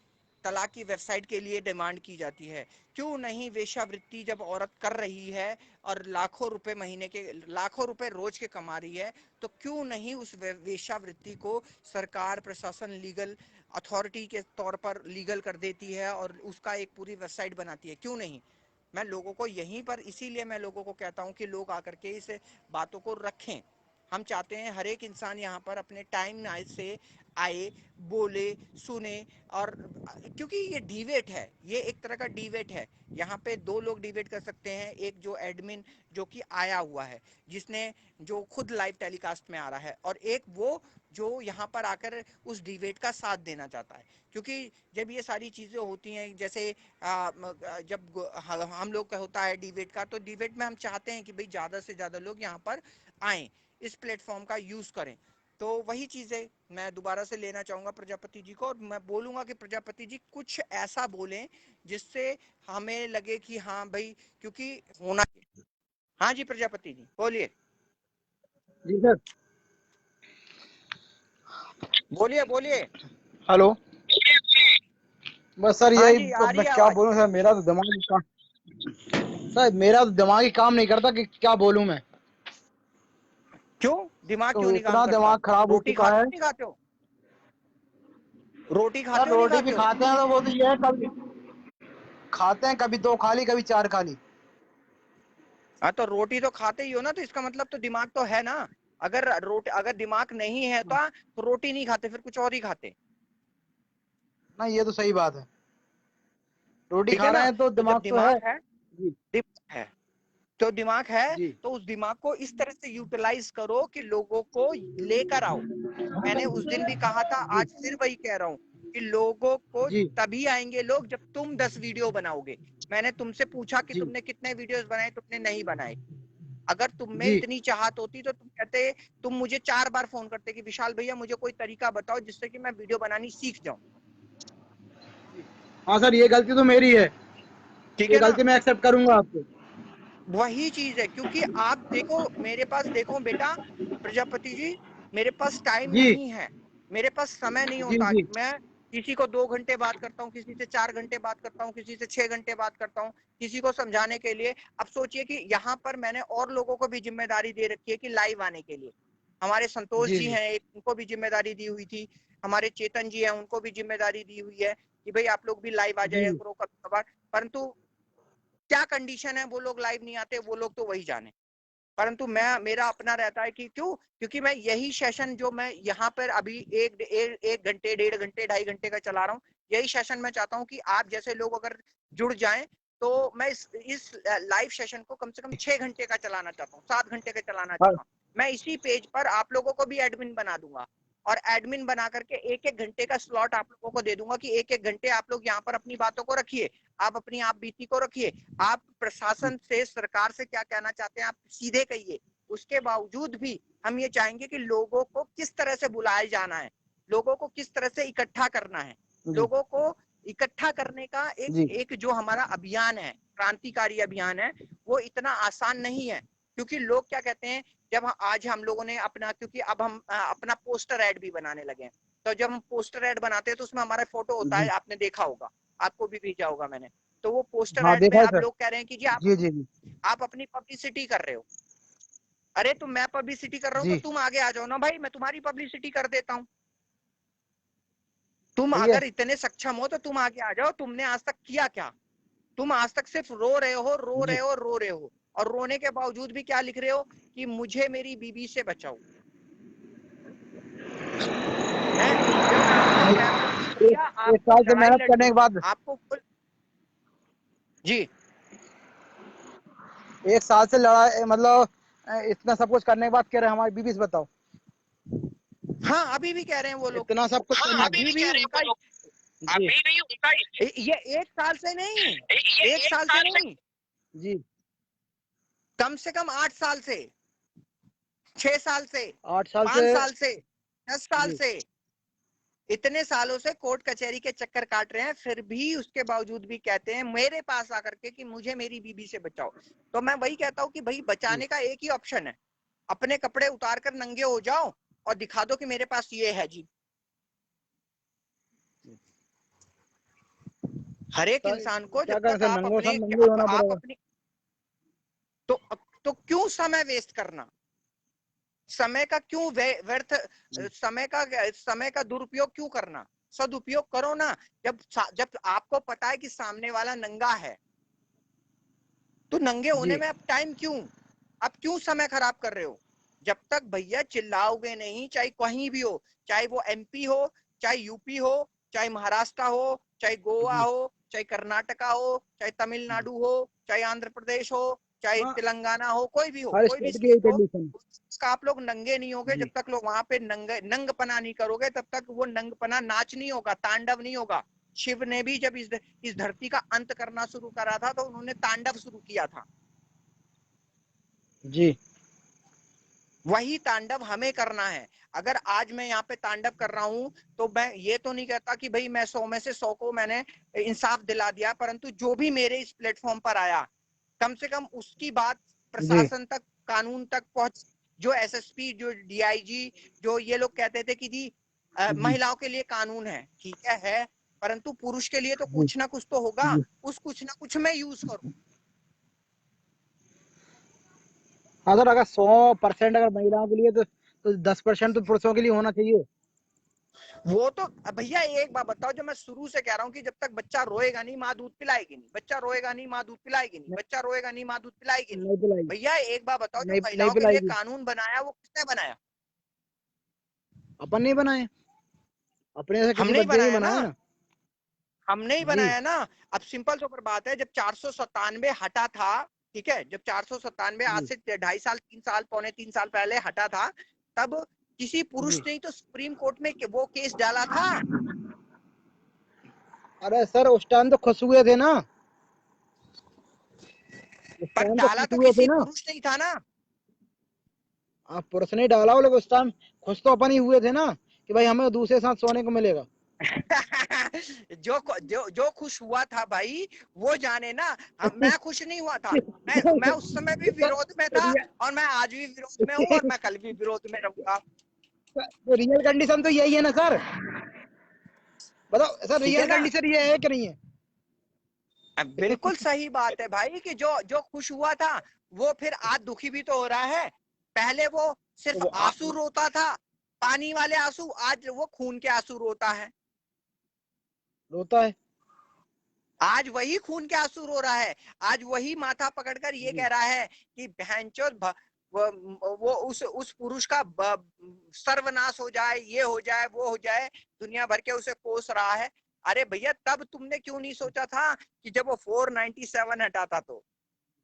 तलाक की वेबसाइट के लिए डिमांड की जाती है, क्यों नहीं वेश्यावृत्ति जब औरत कर रही है और लाखों रुपए महीने के, लाखों रुपए रोज के कमा रही है, तो क्यों नहीं उस वेश्यावृत्ति को सरकार प्रशासन लीगल अथॉरिटी के तौर पर लीगल कर देती है और उसका एक पूरी वेबसाइट बनाती है, क्यों नहीं। मैं लोगों को यहीं पर, इसीलिए मैं लोगों को कहता हूं कि लोग आकर के इस बातों को रखें। हम चाहते हैं हर एक इंसान यहाँ पर अपने टाइम से आए, बोले, सुने। और क्योंकि ये डिबेट है, ये एक तरह का डिबेट है, यहाँ पे 2 लोग डिबेट कर सकते हैं, एक जो एडमिन जो कि आया हुआ है, जिसने जो खुद लाइव टेलीकास्ट में आ रहा है, और एक वो जो यहाँ पर आकर उस डिबेट का साथ देना चाहता है। क्योंकि जब ये सारी चीज़ें होती हैं, जैसे जब हम लोग का होता है डिबेट का, तो डिबेट में हम चाहते हैं कि भाई ज़्यादा से ज़्यादा लोग यहाँ पर आएँ, इस प्लेटफॉर्म का यूज़ करें। तो वही चीज़ें मैं दोबारा से लेना चाहूँगा प्रजापति जी को, और मैं बोलूँगा कि प्रजापति जी कुछ ऐसा बोलें जिससे हमें लगे कि हाँ भाई, क्योंकि होना। हाँ जी प्रजापति जी बोलिए। जी सर। बोलिए बोलिए। हेलो। बस सर हाँ यही, जी आ अब रही मैं है क्या आवाज। बोलूं सर, मेरा तो दिमाग ही काम नहीं करता कि क्या बोलूं मैं। क्यों दिमाग तो क्यों नहीं काम इतना करता, दिमाग खराब हो रोटी चुका खाते है। हो नहीं खाते हो, रोटी सर खाते हो नहीं रोटी भी खाते हो। खाते हैं तो वो तो ये है, कभी खाते हैं, कभी 2 खा ली, कभी 4 खा ली। हाँ तो रोटी तो खाते ही हो ना, तो इसका मतलब तो दिमाग तो है ना। अगर दिमाग नहीं है तो रोटी नहीं खाते, फिर कुछ और ही खाते। ना ये तो सही बात है। रोटी ठीक है खा रहे ना। हैं तो तो जब दिमाग तो है। दिमाग है, जी दिमाग है, तो दिमाग है जी तो उस दिमाग को इस तरह से यूटिलाइज करो कि लोगों को लेकर आओ। मैंने उस दिन भी कहा था, जी आज फिर वही कह रहा हूँ कि लोगों को जी तभी आएंगे लोग जब तुम 10 वीडियो बनाओगे। मैंने तुमसे पूछा कि जी तुमने कितने वीडियोस बनाए, तुमने नहीं बनाए। अगर तुम में जी। इतनी चाहत होती तो तुम कहते, तुम मुझे 4 बार फोन करते कि विशाल भैया मुझे कोई तरीका बताओ जिससे कि मैं वीडियो बनानी सीख जाऊं। हाँ सर, ये गलती तो मेरी है, ठीक ये है ना, गलती मैं एक्सेप्ट करूंगा आपको। वही चीज है। क्योंकि आप देखो मेरे पास, देखो बेटा प्रजापति जी, मेरे पास टाइम जी नहीं है, मेरे पास समय नहीं जी होता। जी मैं किसी को 2 घंटे बात करता हूँ, किसी से 4 घंटे बात करता हूँ, किसी से 6 घंटे बात करता हूँ, किसी को समझाने के लिए। अब सोचिए कि यहाँ पर मैंने और लोगों को भी जिम्मेदारी दे रखी है कि लाइव आने के लिए। हमारे संतोष जी जी जी हैं एक, उनको भी जिम्मेदारी दी हुई थी। हमारे चेतन जी हैं, उनको भी जिम्मेदारी दी हुई है कि भाई आप लोग भी लाइव आ जी जाया करो कभी कभार। परंतु क्या कंडीशन है, वो लोग लाइव नहीं आते, वो लोग तो वही जाने। परंतु मैं, मेरा अपना रहता है कि क्यों, क्योंकि मैं यही सेशन जो मैं यहाँ पर अभी 1 घंटे 1.5 घंटे 2.5 घंटे का चला रहा हूँ, यही सेशन मैं चाहता हूँ कि आप जैसे लोग अगर जुड़ जाएं तो मैं इस लाइव सेशन को कम से कम 6 घंटे का चलाना चाहता हूँ, 7 घंटे का चलाना हाँ चाहता हूँ। मैं इसी पेज पर आप लोगों को भी एडमिन बना दूंगा, और एडमिन बना करके 1-1 घंटे का स्लॉट आप लोगों को दे दूंगा कि 1-1 घंटे आप लोग यहाँ पर अपनी बातों को रखिए, आप अपनी आप बीती को रखिए, आप प्रशासन से, सरकार से क्या कहना चाहते हैं आप सीधे कहिए। उसके बावजूद भी हम ये चाहेंगे कि लोगों को किस तरह से बुलाए जाना है, लोगों को किस तरह से इकट्ठा करना है, जी लोगों को इकट्ठा करने का एक जी एक जो हमारा अभियान है, क्रांतिकारी अभियान है, वो इतना आसान नहीं है। क्योंकि लोग क्या कहते हैं, जब आज हम लोगों ने अपना, क्योंकि अब हम अपना पोस्टर एड भी बनाने लगे हैं, तो जब हम पोस्टर एड बनाते हैं तो उसमें हमारा फोटो होता है, जी। आपने देखा होगा, आपको भी भेजा होगा मैंने। तो वो पोस्टर हाँ एड में देखा है अब सर। लोग कह रहे हैं कि जी जी जी जी आप अपनी पब्लिसिटी कर रहे हो। अरे तो मैं पब्लिसिटी कर रहा हूँ तो जी। तुम आगे आ जाओ ना भाई, मैं तुम्हारी पब्लिसिटी कर देता हूँ। तुम सही है। अगर इतने सक्षम हो तो तुम आगे आ जाओ। तुमने आज तक किया क्या? तुम आज तक सिर्फ रो रहे हो, रो जी रहे हो, रो रहे हो, और रोने के बावजूद भी क्या लिख रहे हो कि मुझे मेरी बीबी से बचाओ। है, जब मैं आपको कह रहा हूँ कि एक भैया एक आपको साल से लड़ाई मेहनत लड़नी करने है, के बाद, आपको जी, एक साल से लड़ाई मतलब इतना सब कुछ करने के बाद कह रहे हैं हमारी बीबी से बताओ। हाँ अभी भी कह रहे हैं वो लोग, इतना सब कुछ हाँ करने के अभी भी उनका, बाद। जी अभी भी उनका ये 1 साल से नहीं, ये 1 साल से साल से। नहीं, जी कम से कम 8 साल से, 6 साल से, 8 साल से। 5 साल से, 10 साल जी से, इतने सालों से कोर्ट कचहरी के चक्कर काट रहे हैं, फिर भी उसके बावजूद भी कहते हैं मेरे पास आकर के कि मुझे मेरी बीबी से बचाओ। तो मैं वही कहता हूँ कि भाई जी। बचाने का एक ही ऑप्शन है, अपने कपड़े उतार कर नंगे हो जाओ और दिखा दो कि मेरे पास ये है जी। हर एक सर इंसान को जब क्या करें तक सर, आप नंगो अपने, सब नंगे ही होना आप पड़ेगा। अपनी, तो क्यों समय वेस्ट करना, समय का क्यों व्यर्थ, जी समय का दुरुपयोग क्यों करना, सदुपयोग करो ना। जब जब आपको पता है कि सामने वाला नंगा है, तो नंगे होने जी में अब टाइम क्यों, अब क्यों समय खराब कर रहे हो? जब तक भैया चिल्लाओगे नहीं, चाहे कहीं भी हो, चाहे वो एमपी हो, चाहे यूपी हो, चाहे महाराष्ट्र हो, चाहे गोवा जी। हो, चाहे कर्नाटका हो, चाहे तमिलनाडु हो, चाहे आंध्र प्रदेश हो, चाहे हाँ, तेलंगाना हो, कोई भी हो, हर कोई भी स्टेट की यही स्टेट हो, कंडीशन है। का आप लोग नंगे नहीं होगे। जब जी तक लोग वहां पे नंगपना नहीं करोगे, तब तक वो नंगपना नाच नहीं होगा, तांडव नहीं होगा। शिव ने भी जब इस धरती का अंत करना शुरू करा था तो उन्होंने तांडव शुरू किया था। जी वही तांडव हमें करना है। अगर आज मैं यहाँ पे तांडव कर रहा हूं तो मैं ये तो नहीं कहता कि भाई मैं 100 में से 100 को मैंने इंसाफ दिला दिया, परंतु जो भी मेरे इस प्लेटफॉर्म पर आया, कम से कम उसकी बात जी प्रशासन तक, कानून तक पहुंच। जो एसएसपी, जो डीआईजी, जो ये लोग कहते थे कि जी जी महिलाओं के लिए कानून है, ठीक है, परंतु पुरुष के लिए तो जी कुछ ना कुछ तो होगा, जी। उस कुछ ना कुछ में यूज करो। हाँ सर, अगर 100% अगर महिलाओं के लिए तो 10% तो पुरुषों के लिए होना चाहिए। वो तो भैया एक बात बताओ, जो मैं शुरू से कह रहा हूँ कि जब तक बच्चा रोएगा नहीं माँ दूध पिलाएगी नहीं, बच्चा रोएगा नहीं माँ दूध पिलाएगी नहीं, नहीं, बच्चा रोएगा नहीं माँ दूध पिलाएगी नहीं। नहीं पिलाएगी। भैया एक बात बताओ, जो नहीं नहीं महिलाओं के लिए पिलाएगी। कानून बनाया वो किसने बनाया? अपन नहीं बनाए, अपने से किसी हमने ही बच्चे नहीं बनाया ना। बनाए ना। हमने ही जी बनाया ना। अब सिंपल तो पर बात है, जब 497 हटा था, ठीक है, जब 497 आज जी से 2.5 साल 3 साल पौने 3 साल पहले हटा था, तब किसी पुरुष जी। ने ही तो सुप्रीम कोर्ट में वो केस डाला था। अरे सर उस टाइम तो खुश हुए थे ना, उस पर टाइम तो डाला खुश तो हुए थे किसी ना। पुरुष ने ही था ना। आप पुरुष ने डाला हो, लेकिन उस टाइम खुश तो अपन ही हुए थे ना कि भाई हमें दूसरे साथ सोने को मिलेगा। जो खुश हुआ था भाई, वो जाने ना। मैं खुश नहीं हुआ था। मैं उस समय भी सर विरोध में था, रियल और मैं आज भी विरोध में हूँ, और मैं कल भी विरोध में रहूंगा। रियल कंडीशन तो यही है ना सर। बताओ सर, ठीक है रियल ना। कंडीशन ये है कि नहीं है? बिल्कुल सही बात है भाई, कि जो जो खुश हुआ था, वो फिर आज दुखी भी तो हो रहा है। पहले वो तो सिर्फ वो आंसू रोता था, पानी वाले आंसू, आज वो खून के आंसू रोता है। रोता है। आज वही खून के आंसू रो रहा है। आज वही माथा पकड़कर ये जी कह रहा है कि बहनचोद वो उस पुरुष का सर्वनाश हो जाए, ये हो जाए, वो हो जाए, दुनिया भर के उसे कोस रहा है। अरे भैया, तब तुमने क्यों नहीं सोचा था कि जब वो 497 हटा था, तो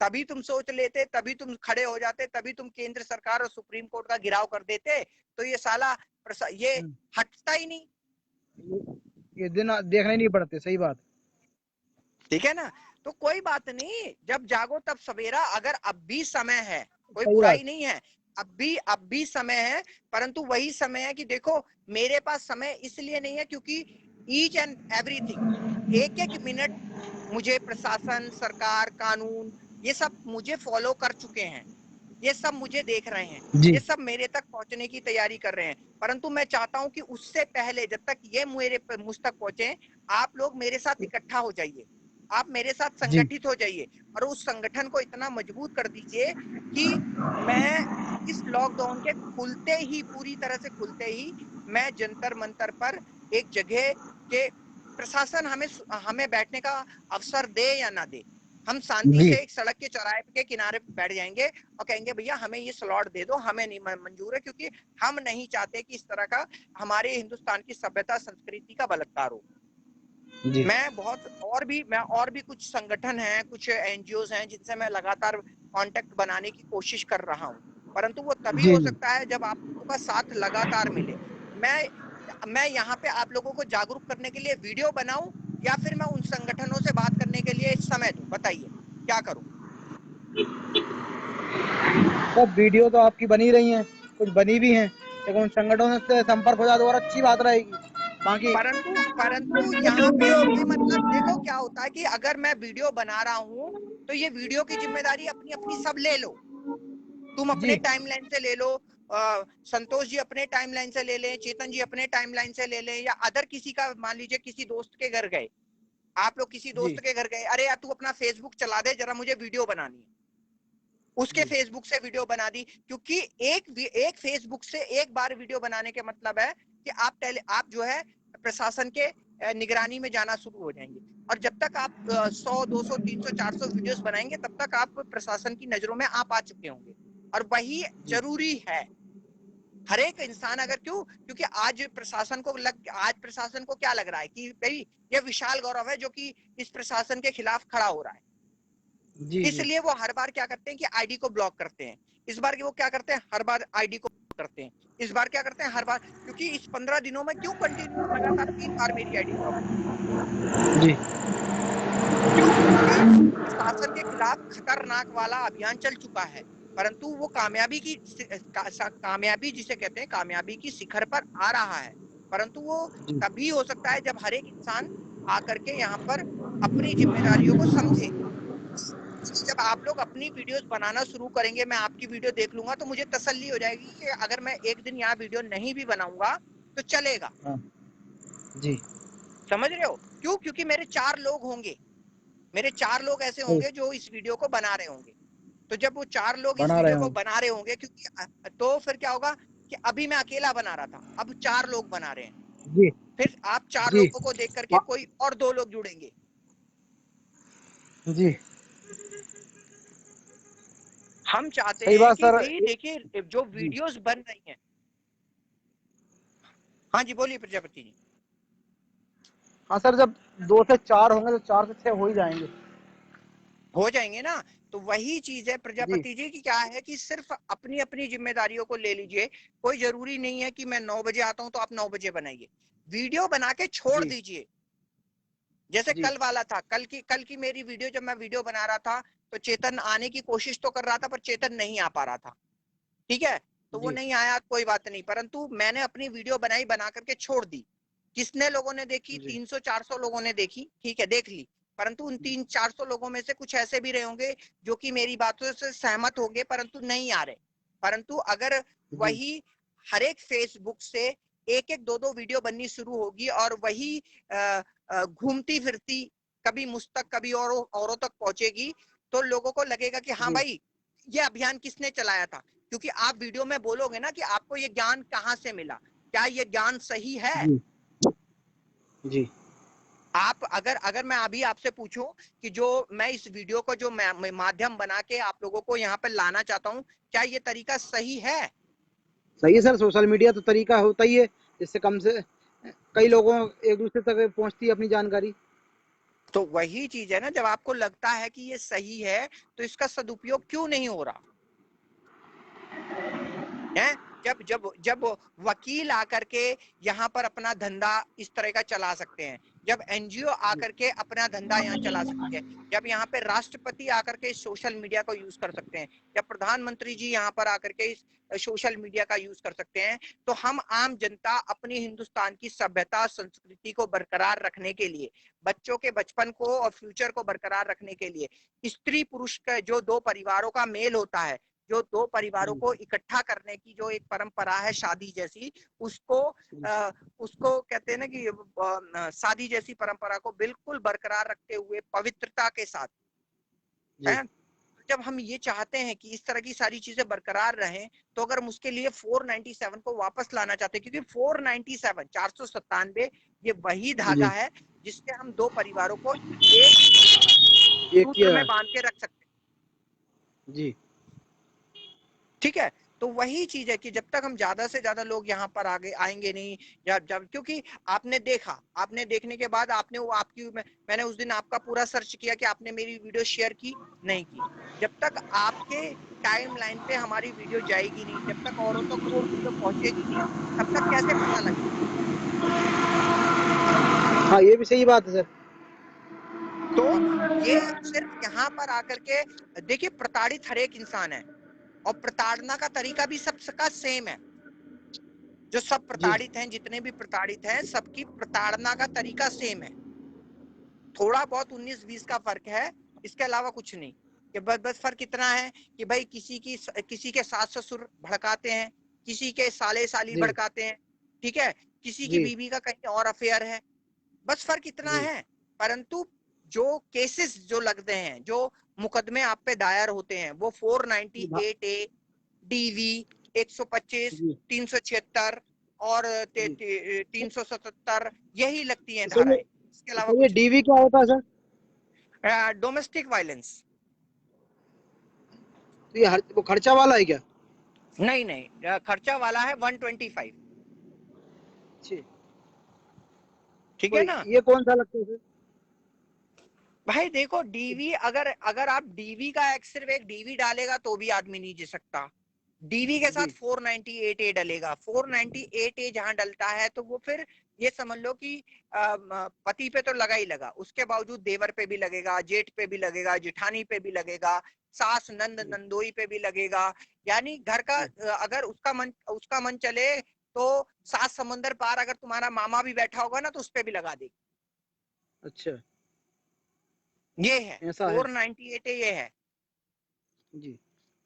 तभी तुम सोच लेते, तभी तुम खड़े हो जाते, तभी तुम केंद्र सरकार और सुप्रीम कोर्ट का गिराव कर देते, तो ये साला ये हम्म। हटता ही नहीं। ये दिन देखने नहीं पड़ते, सही बात। ठीक है ना। तो कोई बात नहीं, जब जागो तब सवेरा। अगर अब भी समय है, कोई सही बात। बुराई नहीं है, अब भी समय है। परंतु वही समय है कि देखो, मेरे पास समय इसलिए नहीं है क्योंकि ईच एंड एवरीथिंग, एक एक मिनट मुझे प्रशासन, सरकार, कानून, ये सब मुझे फॉलो कर चुके हैं। ये सब मुझे देख रहे हैं, जी ये सब मेरे तक पहुंचने की तैयारी कर रहे हैं। परंतु मैं चाहता हूं कि उससे पहले, जब तक ये मुझ तक पहुंचे, आप लोग मेरे साथ इकट्ठा हो जाइए, आप मेरे साथ जी संगठित हो जाइए, और उस संगठन को इतना मजबूत कर दीजिए कि मैं इस लॉकडाउन के खुलते ही, पूरी तरह से खुलते ही, मैं जंतर मंतर पर एक जगह के, प्रशासन हमें हमें बैठने का अवसर दे या ना दे, हम शांति जी से एक सड़क के चौराहे के किनारे बैठ जाएंगे और कहेंगे भैया हमें ये स्लॉट दे दो, हमें नहीं मंजूर है, क्योंकि हम नहीं चाहते कि इस तरह का हमारे हिंदुस्तान की सभ्यता संस्कृति का बलात्कार हो। जी मैं और भी कुछ संगठन हैं, कुछ एनजीओज हैं, जिनसे मैं लगातार कांटेक्ट बनाने की कोशिश कर रहा हूं, परंतु वो तभी जी हो जी। सकता है जब आप लोगों का साथ लगातार मिले। मैं यहाँ पे आप लोगों को जागरूक करने के लिए वीडियो बनाऊं, या फिर मैं उन संगठनों से बात करने के लिए समय दूं, बताइए क्या करूं। सब वीडियो तो आपकी बनी रही हैं, कुछ बनी भी हैं, लेकिन उन संगठनों से संपर्क हो जाए तो और अच्छी बात रहेगी। बाकी परंतु परंतु यहाँ पे कोई मतलब, देखो क्या होता है कि अगर मैं वीडियो बना रहा हूँ, तो ये वीडियो की जिम्मेदारी अपनी अपनी सब ले लो। तुम अपने जी टाइमलाइन से ले लो, संतोष जी अपने टाइमलाइन से ले लें, चेतन जी अपने टाइमलाइन से ले लें, या अदर किसी का, मान लीजिए किसी दोस्त के घर गए, आप लोग किसी जी दोस्त के घर गए, अरे यार तू अपना फेसबुक चला दे जरा, मुझे वीडियो बनानी है, उसके जी फेसबुक से वीडियो बना दी। क्योंकि एक फेसबुक से एक बार वीडियो बनाने के मतलब है कि आप जो है प्रशासन के निगरानी में जाना शुरू हो जाएंगे। और जब तक आप 100 200 300 400 वीडियोस बनाएंगे, तब तक आप प्रशासन की नजरों में आप आ चुके होंगे, और वही जी जरूरी है। हर एक इंसान, अगर क्यों, क्योंकि आज प्रशासन को क्या लग रहा है कि भाई ये विशाल गौरव है जो कि इस प्रशासन के खिलाफ खड़ा हो रहा है, जी जी। इसलिए वो हर बार क्या करते हैं कि आईडी को ब्लॉक करते हैं। इस बार वो क्या करते हैं, हर बार आईडी को ब्लॉक करते हैं। इस बार क्या करते हैं, हर बार, क्योंकि इस 15 दिनों में क्यों कंटिन्यूस लगातार 3 बार मेरी आईडी ब्लॉक हुई, जी क्यों, क्योंकि प्रशासन के खिलाफ खतरनाक वाला अभियान चल चुका है। परंतु वो कामयाबी जिसे कहते हैं, कामयाबी की शिखर पर आ रहा है। परंतु वो जी तभी हो सकता है जब हर एक इंसान आकर के यहाँ पर अपनी जिम्मेदारियों को समझे। जब आप लोग अपनी वीडियोस बनाना शुरू करेंगे, मैं आपकी वीडियो देख लूंगा, तो मुझे तसल्ली हो जाएगी कि अगर मैं एक दिन यहाँ वीडियो नहीं भी बनाऊंगा तो चलेगा। हाँ जी। समझ रहे हो क्यों, क्योंकि मेरे 4 लोग होंगे, मेरे 4 लोग ऐसे सही। होंगे जो इस वीडियो को बना रहे होंगे। तो जब वो 4 लोग इस बना रहे वीडियो को होंगे। बना रहे होंगे, क्योंकि तो फिर क्या होगा कि अभी मैं अकेला बना रहा था, अब 4 लोग बना रहे हैं, जी फिर आप चार जी। लोगों को देख करके कोई और 2 लोग जुड़ेंगे। जी हम चाहते सही हैं बात कि सर। भाई देखिए, जो जी वीडियोस बन रही हैं। हाँ जी बोलिए प्रजापति जी। हाँ सर, जब 2 से 4 होंगे तो 4 से 6 हो ही जाएंगे। हो जाएंगे ना। तो वही चीज है जी प्रजापति जी की, क्या है कि सिर्फ अपनी अपनी जिम्मेदारियों को ले लीजिए। कोई जरूरी नहीं है कि मैं 9 बजे आता हूं तो आप 9 बजे बनाइए, वीडियो बना के छोड़ जी दीजिए। जैसे जी कल वाला था, कल की मेरी वीडियो, जब मैं वीडियो बना रहा था तो चेतन आने की कोशिश तो कर रहा था, पर चेतन नहीं आ पा रहा था। ठीक है, तो वो जी नहीं आया, कोई बात नहीं, परंतु मैंने अपनी वीडियो बनाई, बना करके छोड़ दी। किसने लोगों ने देखी? जी 300-400 लोगों ने देखी, ठीक है, देख ली। परंतु उन 300-400 लोगों में से कुछ ऐसे भी रहे होंगे जो कि मेरी बातों से सहमत होंगे परंतु नहीं आ रहे। परंतु अगर जी वही हर एक फेसबुक से एक एक दो दो वीडियो बननी शुरू होगी और वही घूमती फिरती कभी मुझ तक कभी औरों तक पहुंचेगी, तो लोगों को लगेगा कि हाँ जी भाई, ये अभियान किसने चलाया था। क्योंकि आप वीडियो में बोलोगे ना कि आपको ये ज्ञान कहाँ से मिला, क्या ये ज्ञान सही है। जी जी आप अगर अगर मैं अभी आपसे पूछूं कि जो मैं इस वीडियो को जो माध्यम बना के आप लोगों को यहाँ पर लाना चाहता हूँ, क्या ये तरीका सही है? सही है सर, सोशल मीडिया तो तरीका होता ही है जिससे कम से कई लोगों एक दूसरे तक पहुंचती है अपनी जानकारी। तो वही चीज है ना, जब आपको लगता है कि ये सही है तो इसका सदुपयोग क्यों नहीं हो रहा है? जब जब जब वकील आकर के यहाँ पर अपना धंधा इस तरह का चला सकते हैं, जब एनजीओ जी आकर के अपना धंधा यहाँ चला सकते हैं, जब यहाँ पे राष्ट्रपति आकर के इस सोशल मीडिया को यूज कर सकते हैं, जब प्रधानमंत्री जी यहाँ पर आकर के इस सोशल मीडिया का यूज कर सकते हैं, तो हम आम जनता अपनी हिंदुस्तान की सभ्यता संस्कृति को बरकरार रखने के लिए, बच्चों के बचपन को और फ्यूचर को बरकरार रखने के लिए, स्त्री पुरुष का जो दो परिवारों का मेल होता है, जो दो परिवारों जी को इकट्ठा करने की जो एक परंपरा है शादी जैसी, उसको जी उसको कहते हैं ना कि शादी जैसी परंपरा को बिल्कुल बरकरार रखते हुए पवित्रता के साथ जी है। जब हम ये चाहते हैं कि इस तरह की सारी चीजें बरकरार रहें, तो अगर हम उसके लिए 497 को वापस लाना चाहते हैं, क्योंकि 497 497 ये वही धागा जी है जिससे हम दो परिवारों को एक एक सूत्र किया में है। बांध के रख सकते हैं। जी ठीक है, तो वही चीज है कि जब तक हम ज्यादा से ज्यादा लोग यहाँ पर आगे आएंगे नहीं, जब क्योंकि आपने देखा, आपने देखने के बाद आपने वो आपकी मैंने उस दिन आपका पूरा सर्च किया कि आपने मेरी वीडियो शेयर की नहीं की। जब तक आपके टाइमलाइन पे हमारी वीडियो जाएगी नहीं, जब तक औरों तक वो वीडियो पहुंचेगी नहीं, तब तक कैसे पता लगेगा? हाँ, ये भी सही बात है सर। तो ये सिर्फ यहाँ पर आकर के देखिए, प्रताड़ित हर एक इंसान है और प्रताड़ना का तरीका भी सबका सेम है। जो सब जी प्रताड़ित हैं, जितने भी प्रताड़ित हैं, सबकी प्रताड़ना का तरीका सेम है। थोड़ा बहुत 19-20 का फर्क है, इसके अलावा कुछ नहीं। कि बस फर्क इतना है कि भाई किसी के सास ससुर भड़काते हैं, किसी के साले साली जी भड़काते हैं, ठीक है, किसी की जी बीवी का कहीं और अफेयर है, बस फर्क इतना जी है। परंतु जो केसेस जो लगते हैं, जो मुकदमे आप पे दायर होते हैं, वो 498A, डीवी 125, जी 376 और जी 377, यही लगती हैं सर ये धाराएं, इसके अलावा सर ये कुछ नहीं। डीवी क्या होता है सर? Domestic violence. तो ये वो खर्चा वाला है क्या? नहीं नहीं, खर्चा वाला है 125। अच्छे। ठीक तो है ना? ये कौन सा लगता है सर? भाई देखो, डीवी अगर अगर आप डीवी का सिर्फ एक डीवी डालेगा तो भी आदमी नहीं जी सकता। डीवी के साथ जी 498A डलेगा। 498A जहां डलता है तो वो फिर ये समझ लो कि पति पे तो लगा ही लगा, उसके बावजूद देवर पे भी लगेगा, जेठ पे भी लगेगा, जिठानी पे भी लगेगा, सास नंद जी नंदोई पे भी लगेगा। यानी घर का जी अगर उसका मन चले तो सात समंदर पार अगर तुम्हारा मामा भी बैठा होगा ना तो उस पे भी लगा देगी। अच्छा, ये है ऐसा है। 498A, ये है। जी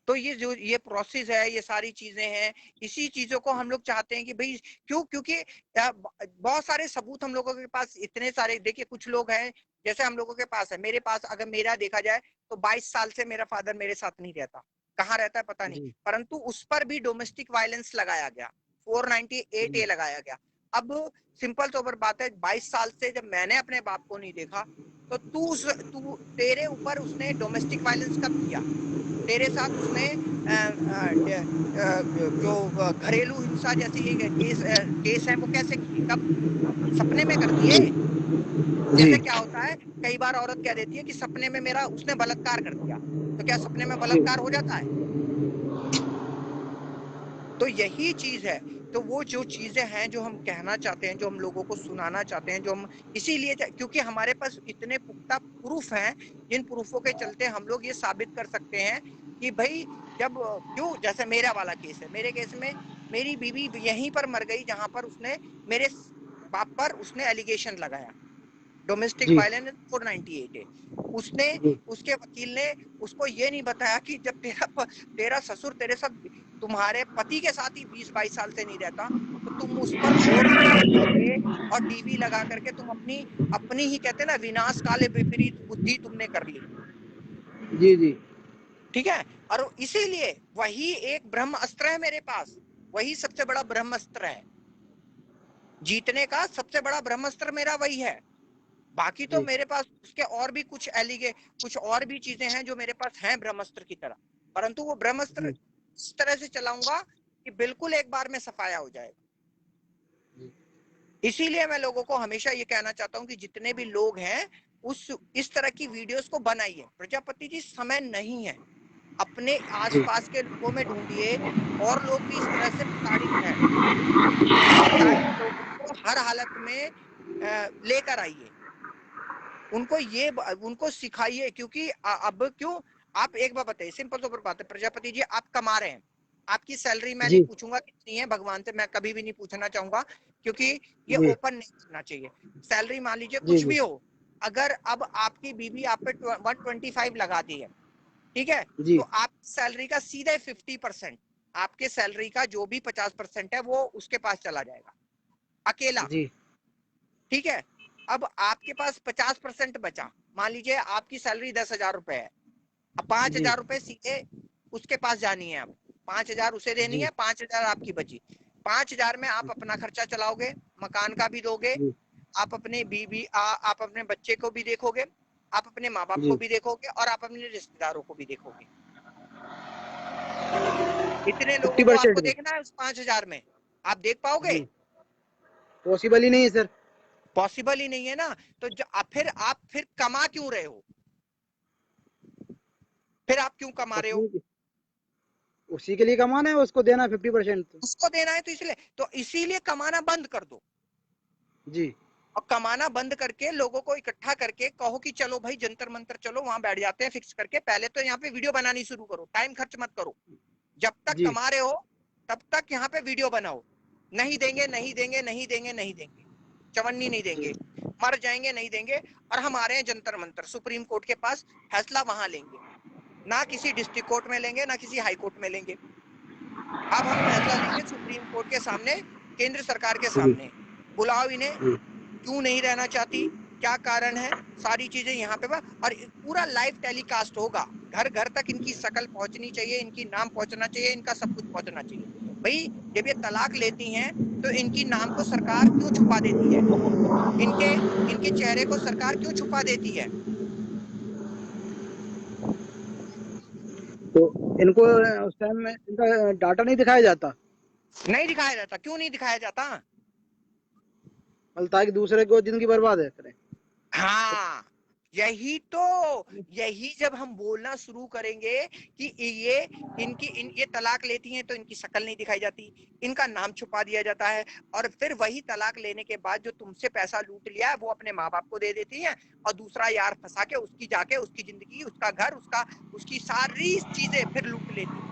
तो ये जो ये प्रोसेस है, ये सारी चीजें हैं, इसी चीजों को हम लोग चाहते हैं कि भाई क्योंकि बहुत सारे सबूत हम लोगों के पास इतने सारे, देखिए कुछ लोग हैं, जैसे हम लोगों के पास है, मेरे पास अगर मेरा देखा जाए तो 22 साल से मेरा फादर मेरे साथ नहीं रहता, कहाँ रहता है पता नहीं, जी परंतु उस पर भी डोमेस्टिक वायलेंस लगाया गया, 498A जी लगाया गया। अब सिंपल सोबर बात है, 22 साल से जब मैंने अपने बाप को नहीं देखा, तो तू तेरे ऊपर उसने डोमेस्टिक वायलेंस कब किया? तेरे साथ उसने जो घरेलू हिंसा जैसे ये केस है वो कैसे किए, कब, सपने में कर दिए। जी जैसे क्या होता है, कई बार औरत कह देती है कि सपने में मेरा उसने बलात्कार कर दिया, तो क्या सपने में जी बलात्कार हो जाता है? तो यही चीज है। तो वो जो चीजें हैं जो हम कहना चाहते हैं, जो हम लोगों को सुनाना चाहते हैं, जो हम इसीलिए क्योंकि हमारे पास इतने पुख्ता प्रूफ हैं, जिन प्रूफों के चलते हम लोग ये साबित कर सकते हैं कि भाई जब क्यों, जैसे मेरा वाला केस है, मेरे केस में मेरी बीवी यहीं पर मर गई जहां पर उसने मेरे बाप पर उसने एलिगेशन लगाया, डोमेस्टिक जी वायलेंस 498 है। उसने, जी उसके वकील ने उसको ये नहीं बताया कि जब तेरा ससुर तेरे साथ, तुम्हारे पति के साथ ही 20-22 साल से नहीं रहता, तो तुम उस पर फोर्स करके और डीवी लगा करके तुम अपनी अपनी ही कहते ना विनाश काले विपरीत बुद्धि तुमने कर ली। जी जी ठीक है, और इसीलिए वही एक ब्रह्म अस्त्र है मेरे पास, वही सबसे बड़ा ब्रह्म अस्त्र है, जीतने का सबसे बड़ा ब्रह्म अस्त्र मेरा वही है। बाकी तो जी मेरे पास उसके और भी कुछ कुछ और भी चीजें हैं जो मेरे पास हैं ब्रह्मास्त्र की तरह, परंतु वो ब्रह्मास्त्र जी इस तरह से चलाऊंगा कि बिल्कुल एक बार में सफाया हो जाएगा। इसीलिए मैं लोगों को हमेशा ये कहना चाहता हूं कि जितने भी लोग हैं उस इस तरह की वीडियोस को बनाइए। प्रजापति जी समय नहीं है, अपने जी आसपास के लोगों में ढूंढिए, और लोग भी इस तरह से प्रताड़ित हैं, प्रताड़ित लोगों को हर हालत में लेकर आइए, उनको ये उनको सिखाइए। क्योंकि अब क्यों, आप एक बार बताइए, सिंपल सुपर बात है, प्रजापति जी आप कमा रहे हैं, आपकी सैलरी मैं नहीं जी पूछूंगा कितनी है, भगवान से मैं कभी भी नहीं पूछना चाहूंगा, क्योंकि ये जी ओपन नहीं करना चाहिए। सैलरी मान लीजिए जी कुछ भी हो, अगर अब आपकी बीवी आप पे 125 लगा दी है, ठीक है, जी तो आप सैलरी का सीधे 50%, आपके सैलरी का जो भी 50% है वो उसके पास चला जाएगा, अकेला। जी ठीक है, अब आपके पास 50% बचा, मान लीजिए आपकी सैलरी 10,000 रुपए है, अब 5,000 रुपए सीधे उसके पास जानी है, अब 5,000 उसे देनी जी है, 5,000 आपकी बची, 5,000 में आप अपना खर्चा चलाओगे, मकान का भी दोगे, जी आप अपने बीवी आप अपने बच्चे को भी देखोगे, आप अपने माँ बाप को जी भी देखोगे, और आप अपने रिश्तेदारों को भी देखोगे। इतने लोगों फिफ्टी को परसेंट आपको में देखना है उस 5,000 में, आप देख पाओगे? जी पॉसिबल ही नहीं है सर। पॉसिबल ही नहीं है ना। तो आप फिर कमा क्यों रहे हो, फिर आप क्यों कमा रहे हो? उसी के लिए कमाना है, उसको देना 50%। तो उसको देना है, तो इसलिए तो इसीलिए कमाना बंद कर दो, जी और कमाना बंद करके लोगों को इकट्ठा करके कहो कि चलो भाई जंतर मंतर चलो वहां बैठ जाते हैं फिक्स करके, पहले तो यहाँ पे वीडियो बनानी शुरू करो, टाइम खर्च मत करो, जब तक जी कमा रहे हो तब तक यहाँ पे वीडियो बनाओ। नहीं देंगे नहीं देंगे नहीं देंगे नहीं देंगे, चवन्नी नहीं जी देंगे, मर जाएंगे नहीं देंगे, और हम आ रहे हैं जंतर मंतर सुप्रीम कोर्ट के पास, फैसला वहां लेंगे, ना किसी डिस्ट्रिक्ट कोर्ट में लेंगे ना किसी हाई कोर्ट में लेंगे, अब हम फैसला लेंगे सुप्रीम कोर्ट के सामने, केंद्र सरकार के जी सामने, बुलाओ इन्हें, जी क्यों नहीं रहना चाहती, क्या कारण है, सारी चीजें यहाँ पे और पूरा लाइव टेलीकास्ट होगा, घर घर तक इनकी शकल पहुंचनी चाहिए, इनकी नाम पहुंचना चाहिए, इनका सब कुछ पहुंचना चाहिए। भाई जब ये तलाक लेती हैं तो इनकी नाम को सरकार क्यों छुपा देती है, इनके इनके चेहरे को सरकार क्यों छुपा देती है? तो इनको उस टाइम में इनका डाटा नहीं दिखाया जाता, नहीं दिखाया जाता, क्यों नहीं दिखाया जाता? मतलब ताकि दूसरे को जिंदगी बर्बाद है करें। हाँ, यही तो, यही जब हम बोलना शुरू करेंगे कि ये ये तलाक लेती हैं तो इनकी शक्ल नहीं दिखाई जाती, इनका नाम छुपा दिया जाता है, और फिर वही तलाक लेने के बाद जो तुमसे पैसा लूट लिया है वो अपने माँ बाप को दे देती हैं, और दूसरा यार फंसा के उसकी जाके उसकी जिंदगी, उसका घर, उसकी सारी चीजें फिर लूट लेती हैं।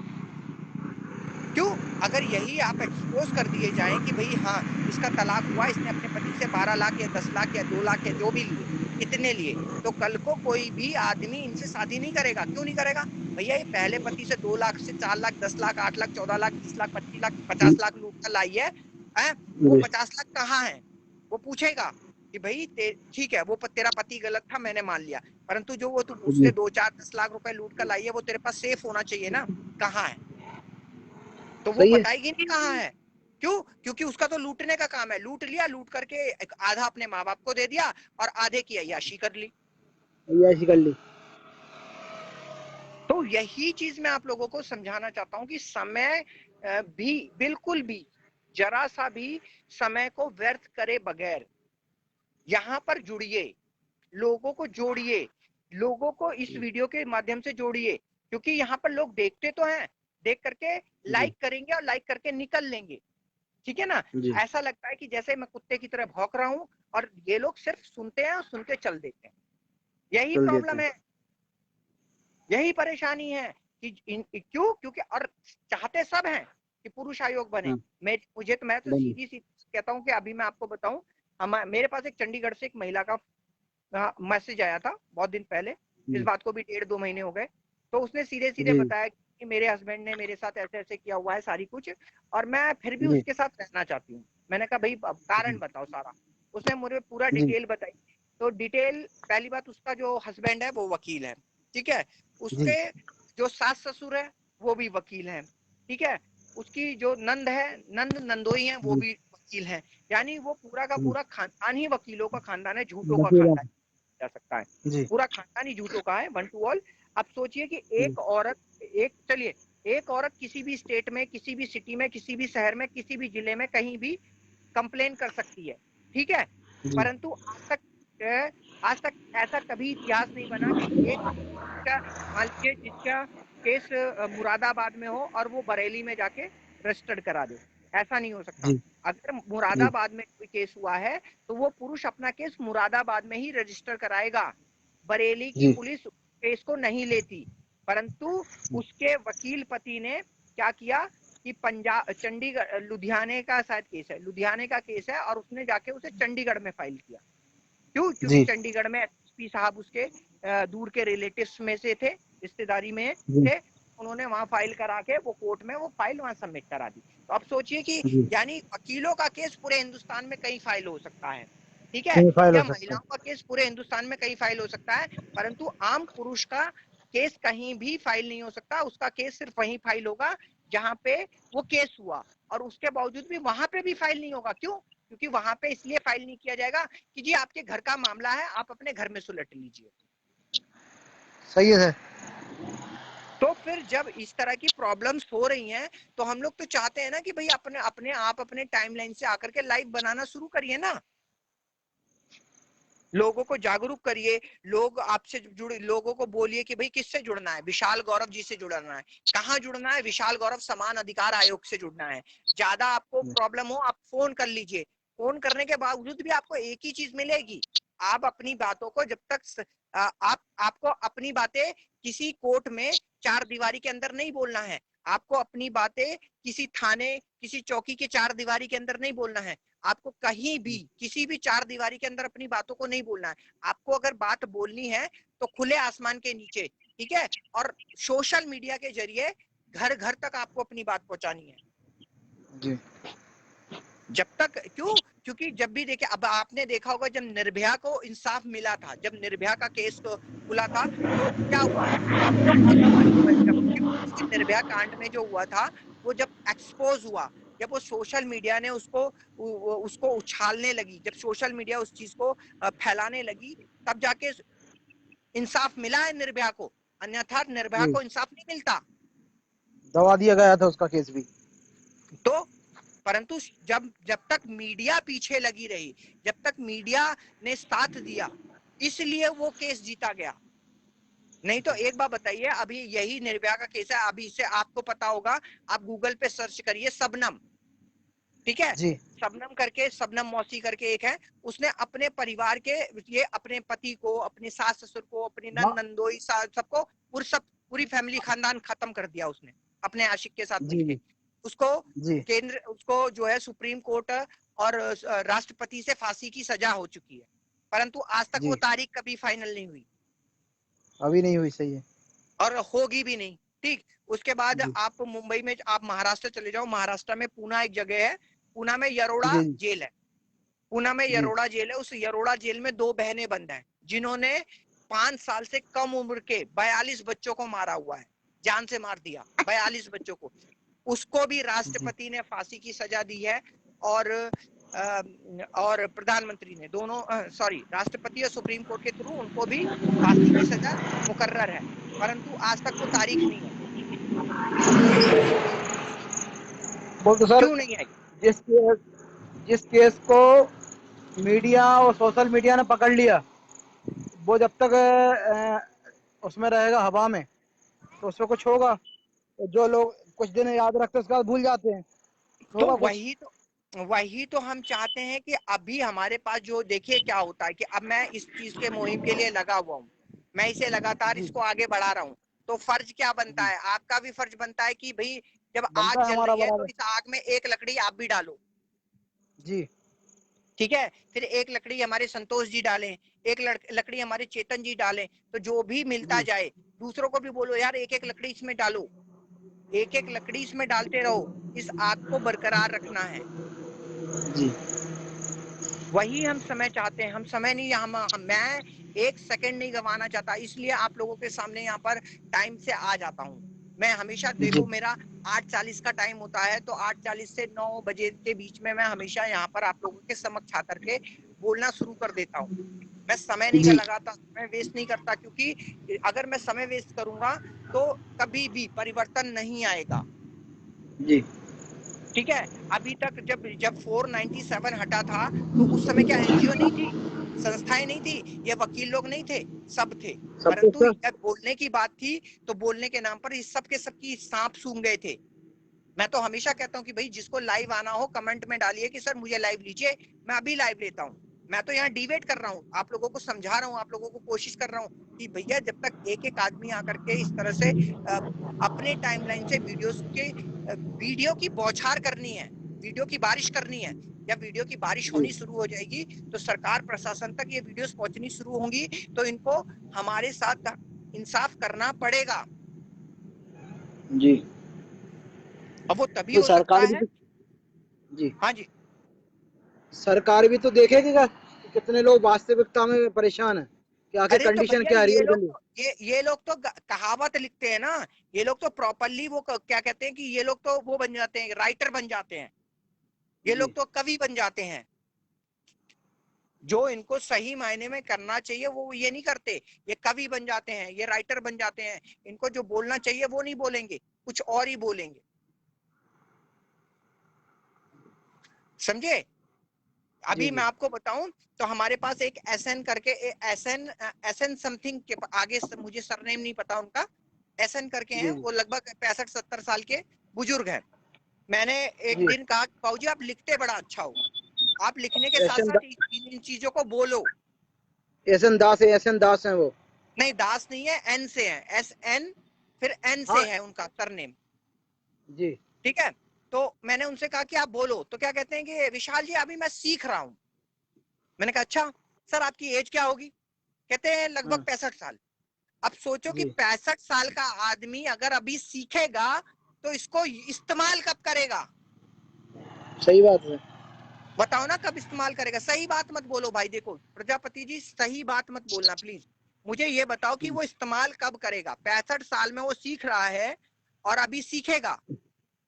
क्यों? अगर यही आप एक्सपोज कर दिए जाएं कि भाई हाँ इसका तलाक हुआ, इसने अपने पति से 12 लाख या 10 लाख या 2 लाख या जो भी लिए, इतने लिए, तो कल को कोई भी आदमी इनसे शादी नहीं करेगा। क्यों नहीं करेगा? भैया ये पहले पति से 2 लाख से 4 लाख 10 लाख 8 लाख 14 लाख 20 लाख 25 लाख 50 लाख लूट कर लाई है, वो जी 50 लाख कहाँ है? वो पूछेगा कि भाई ठीक है वो तेरा पति गलत था मैंने मान लिया, परंतु जो वो तू उससे जी 2 4 10 लाख रुपए लूट कर लाई है वो तेरे पास सेफ होना चाहिए ना, कहाँ है? तो वो सही है। बताएगी नहीं कहाँ है। क्यों? क्योंकि उसका तो लूटने का काम है, लूट लिया, लूट करके आधा अपने माँ बाप को दे दिया और आधे की अय्याशी कर ली। ये ऐसी कर ली। तो तो यही चीज मैं आप लोगों को समझाना चाहता हूं कि समय भी बिल्कुल भी जरा सा भी समय को व्यर्थ करे बगैर यहाँ पर जुड़िए, लोगों को जोड़िए, लोगों को इस वीडियो के माध्यम से जोड़िए, क्योंकि यहाँ पर लोग देखते तो हैं, देख करके लाइक करेंगे और लाइक करके निकल लेंगे, ठीक है ना। ऐसा लगता है कि जैसे मैं कुत्ते की तरह भौंक रहा हूं और ये लोग सिर्फ सुनते हैं और सुन के चल देते हैं। यही प्रॉब्लम है, यही परेशानी है कि क्यों, क्योंकि और चाहते सब हैं कि पुरुष आयोग बने। मैं तो सीधी सी कहता हूं कि अभी मैं आपको बताऊं, मेरे पास एक चंडीगढ़ से एक महिला का मैसेज आया था बहुत दिन पहले, इस बात को भी 1.5-2 महीने हो गए। तो उसने सीधे सीधे बताया कि मेरे हस्बैंड ने मेरे साथ ऐसे ऐसे किया हुआ है सारी कुछ, और मैं फिर भी उसके साथ रहना चाहती हूँ। मैंने कहा भाई कारण बताओ सारा। उसने मुझे पूरा डिटेल बताई। तो डिटेल, पहली बात, उसका जो हस्बैंड है वो वकील है, ठीक है। उसके जो सास ससुर है वो भी वकील है, ठीक है। उसकी जो नंद है, नंदोई है, वो भी वकील है। यानी वो पूरा का पूरा खानदान ही वकीलों का खानदान है, झूठों का खानदान जा सकता है, पूरा खानदान ही झूठों का है, वन टू ऑल। अब सोचिए कि एक औरत, एक औरत किसी भी स्टेट में, किसी भी सिटी में, किसी भी शहर में, किसी भी जिले में कहीं भी कंप्लेन कर सकती है, ठीक है। परंतु आज तक ऐसा कभी इतिहास नहीं बना कि एक मान लीजिए जिसका केस मुरादाबाद में हो और वो बरेली में जाके रजिस्टर्ड करा दे, ऐसा नहीं हो सकता। अगर मुरादाबाद में कोई केस हुआ है तो वो पुरुष अपना केस मुरादाबाद में ही रजिस्टर कराएगा, बरेली की पुलिस केस को नहीं लेती। परंतु उसके वकील पति ने क्या किया कि पंजाब, चंडीगढ़, लुधियाने का शायद केस है, लुधियाने का केस है, और उसने जाके उसे चंडीगढ़ में फाइल किया। क्यों? क्योंकि चंडीगढ़ में एसपी साहब उसके दूर के रिलेटिव्स में से थे, रिश्तेदारी में थे। उन्होंने वहां फाइल करा के वो कोर्ट में वो फाइल वहां सबमिट करा दी। तो अब सोचिए कि यानी वकीलों का केस पूरे हिंदुस्तान में कई फाइल हो सकता है, ठीक है, या महिलाओं का केस पूरे हिंदुस्तान में कई फाइल हो सकता है, परंतु आम पुरुष का केस कहीं भी फाइल नहीं हो सकता। उसका केस सिर्फ वहीं फाइल होगा जहां पे वो केस हुआ, और उसके बावजूद भी वहां पे भी फाइल नहीं होगा। क्यों? क्योंकि वहां पे इसलिए फाइल नहीं किया जाएगा कि जी आपके घर का मामला है, आप अपने घर में सुलट लीजिए। सही है। तो फिर जब इस तरह की प्रॉब्लम्स हो रही हैं तो हम लोग तो चाहते हैं ना कि भाई अपने टाइमलाइन से आकर के लाइव बनाना शुरू करिए ना, लोगों को जागरूक करिए, लोग आपसे जुड़े, लोगों को बोलिए कि भाई किससे जुड़ना है, विशाल गौरव जी से जुड़ना है। कहाँ जुड़ना है? विशाल गौरव समान अधिकार आयोग से जुड़ना है। ज्यादा आपको प्रॉब्लम हो आप फोन कर लीजिए, फोन करने के बावजूद भी आपको एक ही चीज मिलेगी, आप अपनी बातों को जब तक आपको अपनी बातें किसी कोर्ट में चार दीवारी के अंदर नहीं बोलना है, आपको अपनी बातें किसी थाने, किसी चौकी के चार दीवारी के अंदर नहीं बोलना है, आपको कहीं भी किसी भी चार दीवारी के अंदर अपनी बातों को नहीं बोलना है। आपको अगर बात बोलनी है तो खुले आसमान के नीचे, ठीक है, और सोशल मीडिया के जरिए घर घर तक आपको अपनी बात पहुंचानी है जी। जब तक, क्यों? क्योंकि जब भी देखिए, अब आपने देखा होगा जब निर्भया को इंसाफ मिला था, जब निर्भया का केस खुला था तो क्या हुआ, जब निर्भया कांड में जो हुआ था वो जब एक्सपोज हुआ, जब वो सोशल मीडिया ने उसको उछालने लगी, जब सोशल मीडिया उस चीज को फैलाने लगी, तब जाके इंसाफ मिला है निर्भया को, अन्यथा निर्भया को इंसाफ नहीं मिलता। दबा दिया गया था उसका केस भी। तो परंतु जब तक मीडिया पीछे लगी रही, जब तक मीडिया ने साथ दिया, इसलिए वो केस जीता गया। नहीं तो एक बार बताइए, अभी यही निर्भया का केस है, अभी इसे आपको पता होगा, आप गूगल पे सर्च करिए शबनम, ठीक है, शबनम करके, शबनम मौसी करके एक है, उसने अपने परिवार के, ये अपने पति को, अपने सास ससुर को, अपनी नंदोई सबको, पूरी फैमिली खानदान खत्म कर दिया उसने अपने आशिक के साथ मिलके। उसको जो है सुप्रीम कोर्ट और राष्ट्रपति से फांसी की सजा हो चुकी है, परंतु आज तक वो तारीख कभी फाइनल नहीं हुई, अभी नहीं हुई। सही है, और होगी भी नहीं, ठीक। उसके बाद आप मुंबई में, आप महाराष्ट्र चले जाओ, महाराष्ट्र में पूना एक जगह है, पूना में यरोड़ा जेल है, पूना में यरोड़ा जेल है। उस यरोड़ा जेल में 2 बहनें बंद हैं जिन्होंने 5 साल से कम उम्र के 42 बच्चों को मारा हुआ है, जान से मार दिया 42 बच्चों को। उसको भी राष्ट्रपति ने फांसी की सजा दी है, और और प्रधानमंत्री ने दोनों, सॉरी, राष्ट्रपति और सुप्रीम कोर्ट के थ्रू उनको भी फांसी की सजा मुकर्रर है, परंतु आज तक वो तारीख नहीं है। वो तो सर क्यों नहीं आई? जिस केस को मीडिया और सोशल मीडिया ने पकड़ लिया, वो जब तक उसमें रहेगा हवा में, तो उसमें कुछ होगा। तो जो लोग कुछ दिन याद रखते हैं उसके बाद भूल जाते हैं, तो होगा कुछ। वही तो हम चाहते हैं कि अभी हमारे पास जो, देखिए क्या होता है कि अब मैं इस चीज के मुहिम के लिए लगा हुआ हूँ, मैं इसे लगातार जी इसको आगे बढ़ा रहा हूँ, तो फर्ज क्या बनता जी, है, आपका भी फर्ज बनता है कि भाई जब आग बनता है जल हमारा रही है तो बराबर। इस आग में एक लकड़ी आप भी डालो। जी ठीक है, फिर एक लकड़ी हमारे संतोष जी डालें, एक लकड़ी हमारे चेतन जी डालें, तो जो भी मिलता जी जाए दूसरों को भी बोलो यार एक एक लकड़ी इसमें डालो, एक एक लकड़ी इसमें डालते रहो, इस आग को बरकरार रखना है। जी वही हम समय चाहते हैं, हम समय नहीं, मैं एक सेकंड नहीं गंवाना चाहता, इसलिए आप लोगों के सामने यहाँ पर टाइम से आ जाता हूँ। मैं हमेशा, जी देखो मेरा 8:40 का टाइम होता है, तो 8:40 से 9 बजे के बीच में मैं हमेशा यहाँ पर आप लोगों के समक्ष आकर के बोलना शुरू कर देता हूँ। मैं समय नहीं का जी लगाता, समय वेस्ट नहीं करता, क्योंकि अगर मैं समय वेस्ट करूंगा तो कभी भी परिवर्तन नहीं आएगा। जी ठीक है, अभी तक जब जब 497 हटा था तो उस समय क्या एनजीओ नहीं थी, संस्थाएं नहीं थी, ये वकील लोग नहीं थे, सब थे, सब कुछ परंतु सर। जब बोलने की बात थी तो बोलने के नाम पर इस सब के सबकी सांप सूंघ गए थे। मैं तो हमेशा कहता हूँ कि भाई जिसको लाइव आना हो कमेंट में डालिए कि सर मुझे लाइव लीजिए, मैं अभी लाइव लेता हूँ। मैं तो यहाँ डिबेट कर रहा हूँ, आप लोगों को समझा रहा हूँ, आप लोगों को कोशिश कर रहा हूँ कि भैया जब तक एक एक आदमी आकर के इस तरह से अपने टाइमलाइन से वीडियो की बौछार करनी है, वीडियो की बारिश करनी है, जब वीडियो की बारिश जी होनी शुरू हो जाएगी तो सरकार प्रशासन तक ये वीडियोस पहुंचनी शुरू होंगी, तो इनको हमारे साथ इंसाफ करना पड़ेगा। जी, अब वो तभी तो हो सकता सरकार भी है। तो जी हाँ जी, सरकार भी तो देखेगी कि कितने लोग वास्तविकता में परेशान हैं, कि आखिर अरे तो कंडीशन भैया क्या है ये रियल लोग दिल्ली। तो ये लोग तो कहावत लिखते हैं ना, ये लोग तो प्रॉपरली वो क्या कहते हैं कि ये लोग तो वो बन जाते हैं, राइटर बन जाते हैं, ये जी लोग तो कवि बन जाते हैं। जो इनको सही मायने में करना चाहिए वो ये नहीं करते, ये कवि बन जाते हैं, ये राइटर बन जाते हैं, इनको जो बोलना चाहिए वो नहीं बोलेंगे, कुछ और ही बोलेंगे। समझे? जी अभी मैं जी आपको बताऊं तो हमारे पास एक एसएन करके, एसएन एसएन समथिंग के आगे मुझे सरनेम नहीं पता उनका, एसएन करके हैं, जी वो लगभग 65-70 साल के बुजुर्ग हैं। मैंने एक जी दिन कहा बाबू जी आप लिखते बड़ा अच्छा हो, आप लिखने के साथ एसएन साथ इन चीजों को बोलो। एसएन दास हैं वो। नहीं दास नहीं है, एन से है, एस एन, फिर एन हाँ से है उनका सरनेम। जी ठीक है, तो मैंने उनसे कहा कि आप बोलो, तो क्या कहते हैं कि विशाल जी अभी मैं सीख रहा हूं। मैंने कहा अच्छा सर आपकी एज क्या होगी? कहते हैं लगभग हाँ 65 साल। अब सोचो कि जी 65 साल का आदमी अगर अभी सीखेगा तो इसको इस्तेमाल कब करेगा? सही बात है। बताओ ना कब इस्तेमाल करेगा? सही बात मत बोलो भाई, देखो प्रजापति जी सही बात मत बोलना प्लीज, मुझे ये बताओ कि वो इस्तेमाल कब करेगा? 65 साल में वो सीख रहा है और अभी सीखेगा,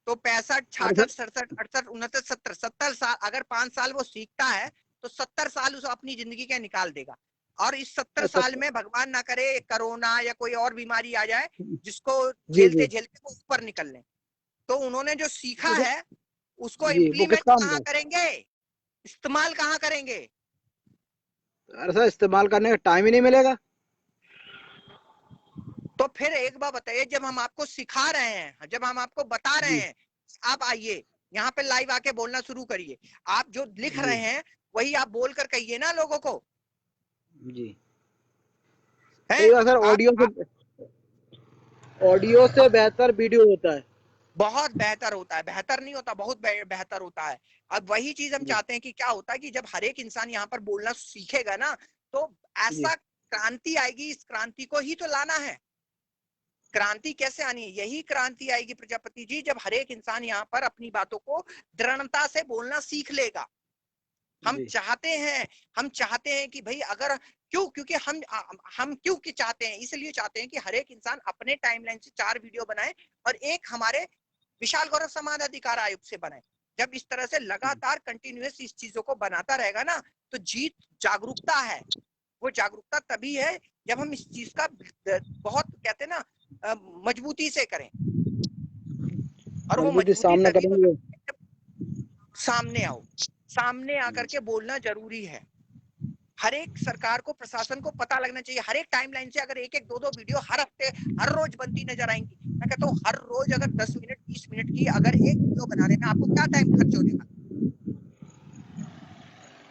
तो 65, अरे सर 66, 67, 68, 69, 70, 70 साल, अगर 5 साल वो सीखता है तो 70 साल उसे अपनी जिंदगी के निकाल देगा। और इस 70 साल में भगवान ना करे कोरोना या कोई और बीमारी आ जाए जिसको जी झेलते जी झेलते वो ऊपर निकल लें, तो उन्होंने जो सीखा तो है उसको जी वो किस इम्प्लीमेंट काम कहाँ का। करेंगे, इस्तेमाल कहाँ करेंगे? अरे सर इस्तेमाल करने का टाइम ही नहीं मिलेगा। तो फिर एक बार बताइए, जब हम आपको सिखा रहे हैं, जब हम आपको बता रहे जी हैं, आप आइए यहाँ पे लाइव आके बोलना शुरू करिए, आप जो लिख जी रहे हैं वही आप बोल कर कहिए ना लोगों को। जी हैं सही बात सर। आप ऑडियो से बेहतर वीडियो होता है। बहुत बेहतर होता है, बेहतर नहीं होता, बहुत बेहतर होता है। अब वही चीज हम जी चाहते हैं कि क्या होता है कि जब हर एक इंसान यहाँ पर बोलना सीखेगा ना, तो जी ऐसा क्रांति आएगी, इस क्रांति को ही तो लाना है। क्रांति कैसे आनी है? यही क्रांति आएगी प्रजापति जी जब हर एक इंसान यहाँ पर अपनी बातों को दृढ़ता से बोलना सीख लेगा। हम जी चाहते हैं, हम चाहते हैं कि भाई अगर, क्यों, क्योंकि हम क्यों कि चाहते हैं, इसलिए चाहते हैं कि हर एक इंसान अपने टाइमलाइन से 4 वीडियो बनाए और एक हमारे विशाल गौरव समाज अधिकार आयोग से बनाए। जब इस तरह से लगातार कंटिन्यूअस इस चीजों को बनाता रहेगा ना, तो जीत जागरूकता है। वो जागरूकता तभी है जब हम इस चीज का बहुत कहते हैं ना मजबूती से करें, और वो मजबूती मजबूती सामना तभी हो करेंगे। सकती है जब सामने आओ, सामने आकर के बोलना जरूरी है। हर एक सरकार को, प्रशासन को पता लगना चाहिए। हर एक टाइमलाइन से अगर एक एक दो दो वीडियो हर हफ्ते हर रोज बनती नजर आएंगी, मैं कहता हूँ हर रोज अगर 10 मिनट 20 मिनट की अगर एक वीडियो बनाने में आपको क्या टाइम खर्च होने वाला,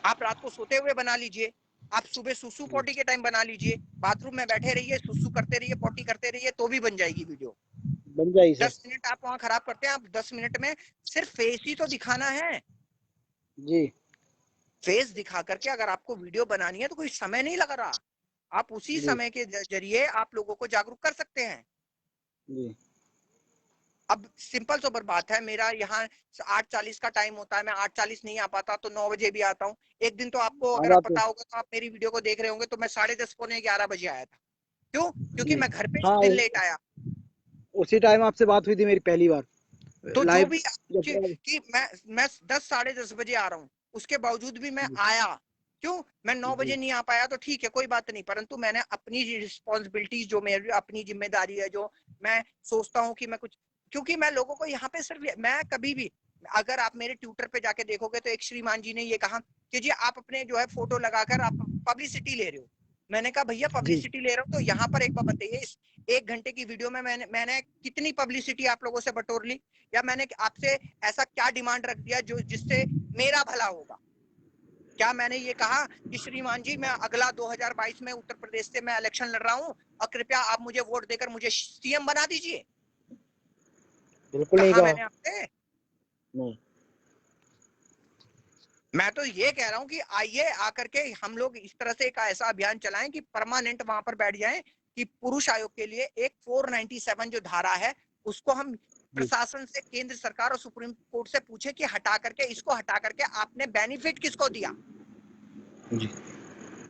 आप रात को सोते हुए बना लीजिए, आप सुबह सुसु पोटी के टाइम बना लीजिए, बाथरूम में बैठे रहिए, सुसु करते रहिए, पोटी करते रहिए, तो भी बन जाएगी वीडियो। बन जाएगी सर। 10 मिनट आप वहां खराब करते हैं, आप 10 मिनट में सिर्फ फेस ही तो दिखाना है। जी फेस दिखा करके अगर आपको वीडियो बनानी है तो कोई समय नहीं लग रहा, आप उसी जी समय के जरिए आप लोगों को जागरूक कर सकते हैं। जी। अब सिंपल सोबर बात है, मेरा यहाँ 8:40 का टाइम होता है, मैं 8:40 नहीं आ पाता तो 9 बजे भी आता हूँ। एक दिन तो आपको आ अगर आप जाते पता हैं। होगा तो आप मेरी वीडियो को देख रहे होंगे, तो मैं 10:30 11 बजे आया था। क्यों? क्योंकि जी मैं घर पे उस हाँ, दिन लेट आया। उसी टाइम आपसे बात हुई थी मेरी पहली बार तो जो लाइव। भी जब कि मैं 10 10:30 बजे आ रहा हूँ, उसके बावजूद भी मैं जी आया। क्यों? मैं 9 बजे जी नहीं आ पाया तो ठीक है, कोई बात नहीं, परंतु मैंने अपनी रिस्पॉन्सिबिलिटीज, जो मेरी अपनी जिम्मेदारी है, जो मैं सोचता हूँ कि मैं कुछ, क्योंकि मैं लोगों को यहाँ पे सिर्फ, मैं कभी भी, अगर आप मेरे ट्विटर पे जाके देखोगे तो एक श्रीमान जी ने ये कहा कि जी आप अपने जो है फोटो लगाकर आप पब्लिसिटी ले रहे हो। मैंने कहा भैया जी पब्लिसिटी ले रहा हूँ तो यहाँ पर एक बात बताइए, इस 1 घंटे की वीडियो में मैंने कितनी पब्लिसिटी आप लोगों से बटोर ली, या मैंने आपसे ऐसा क्या डिमांड रख दिया जो जिससे मेरा भला होगा? क्या मैंने ये कहा कि श्रीमान जी मैं अगला 2022 में उत्तर प्रदेश से मैं इलेक्शन लड़ रहा हूं और कृपया आप मुझे वोट देकर मुझे सीएम बना दीजिए? बिल्कुल नहीं कहा कहा। मैंने आपसे? नहीं। मैं तो ये कह रहा हूं कि आइए आकर के हम लोग इस तरह से एक ऐसा अभियान चलाएं कि परमानेंट वहां पर बैठ जाएं, कि पुरुष आयोग के लिए एक 497 जो धारा है उसको हम जी प्रशासन से, केंद्र सरकार और सुप्रीम कोर्ट से पूछे कि हटा करके, इसको हटा करके आपने बेनिफिट किसको दिया? जी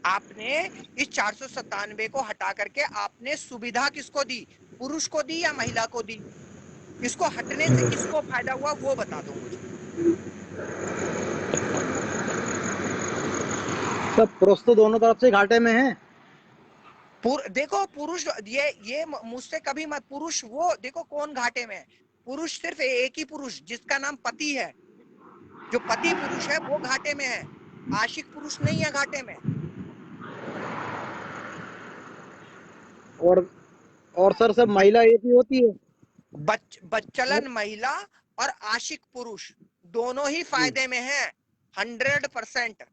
आपने इस 497 को हटा करके आपने सुविधा किसको दी? पुरुष को दी या महिला को दी? इसको हटने से किसको फायदा हुआ वो बता दो मुझे। सब पुरुष तो दोनों तरफ से घाटे में है। देखो पुरुष, ये मुझसे कभी मत, पुरुष वो देखो कौन घाटे में है। पुरुष सिर्फ एक ही पुरुष जिसका नाम पति है, जो पति पुरुष है वो घाटे में है, आशिक पुरुष नहीं है घाटे में। और और सर सब महिला एक ही होती है। बच्चलन महिला और आशिक पुरुष दोनों ही जी फायदे में है, 100%।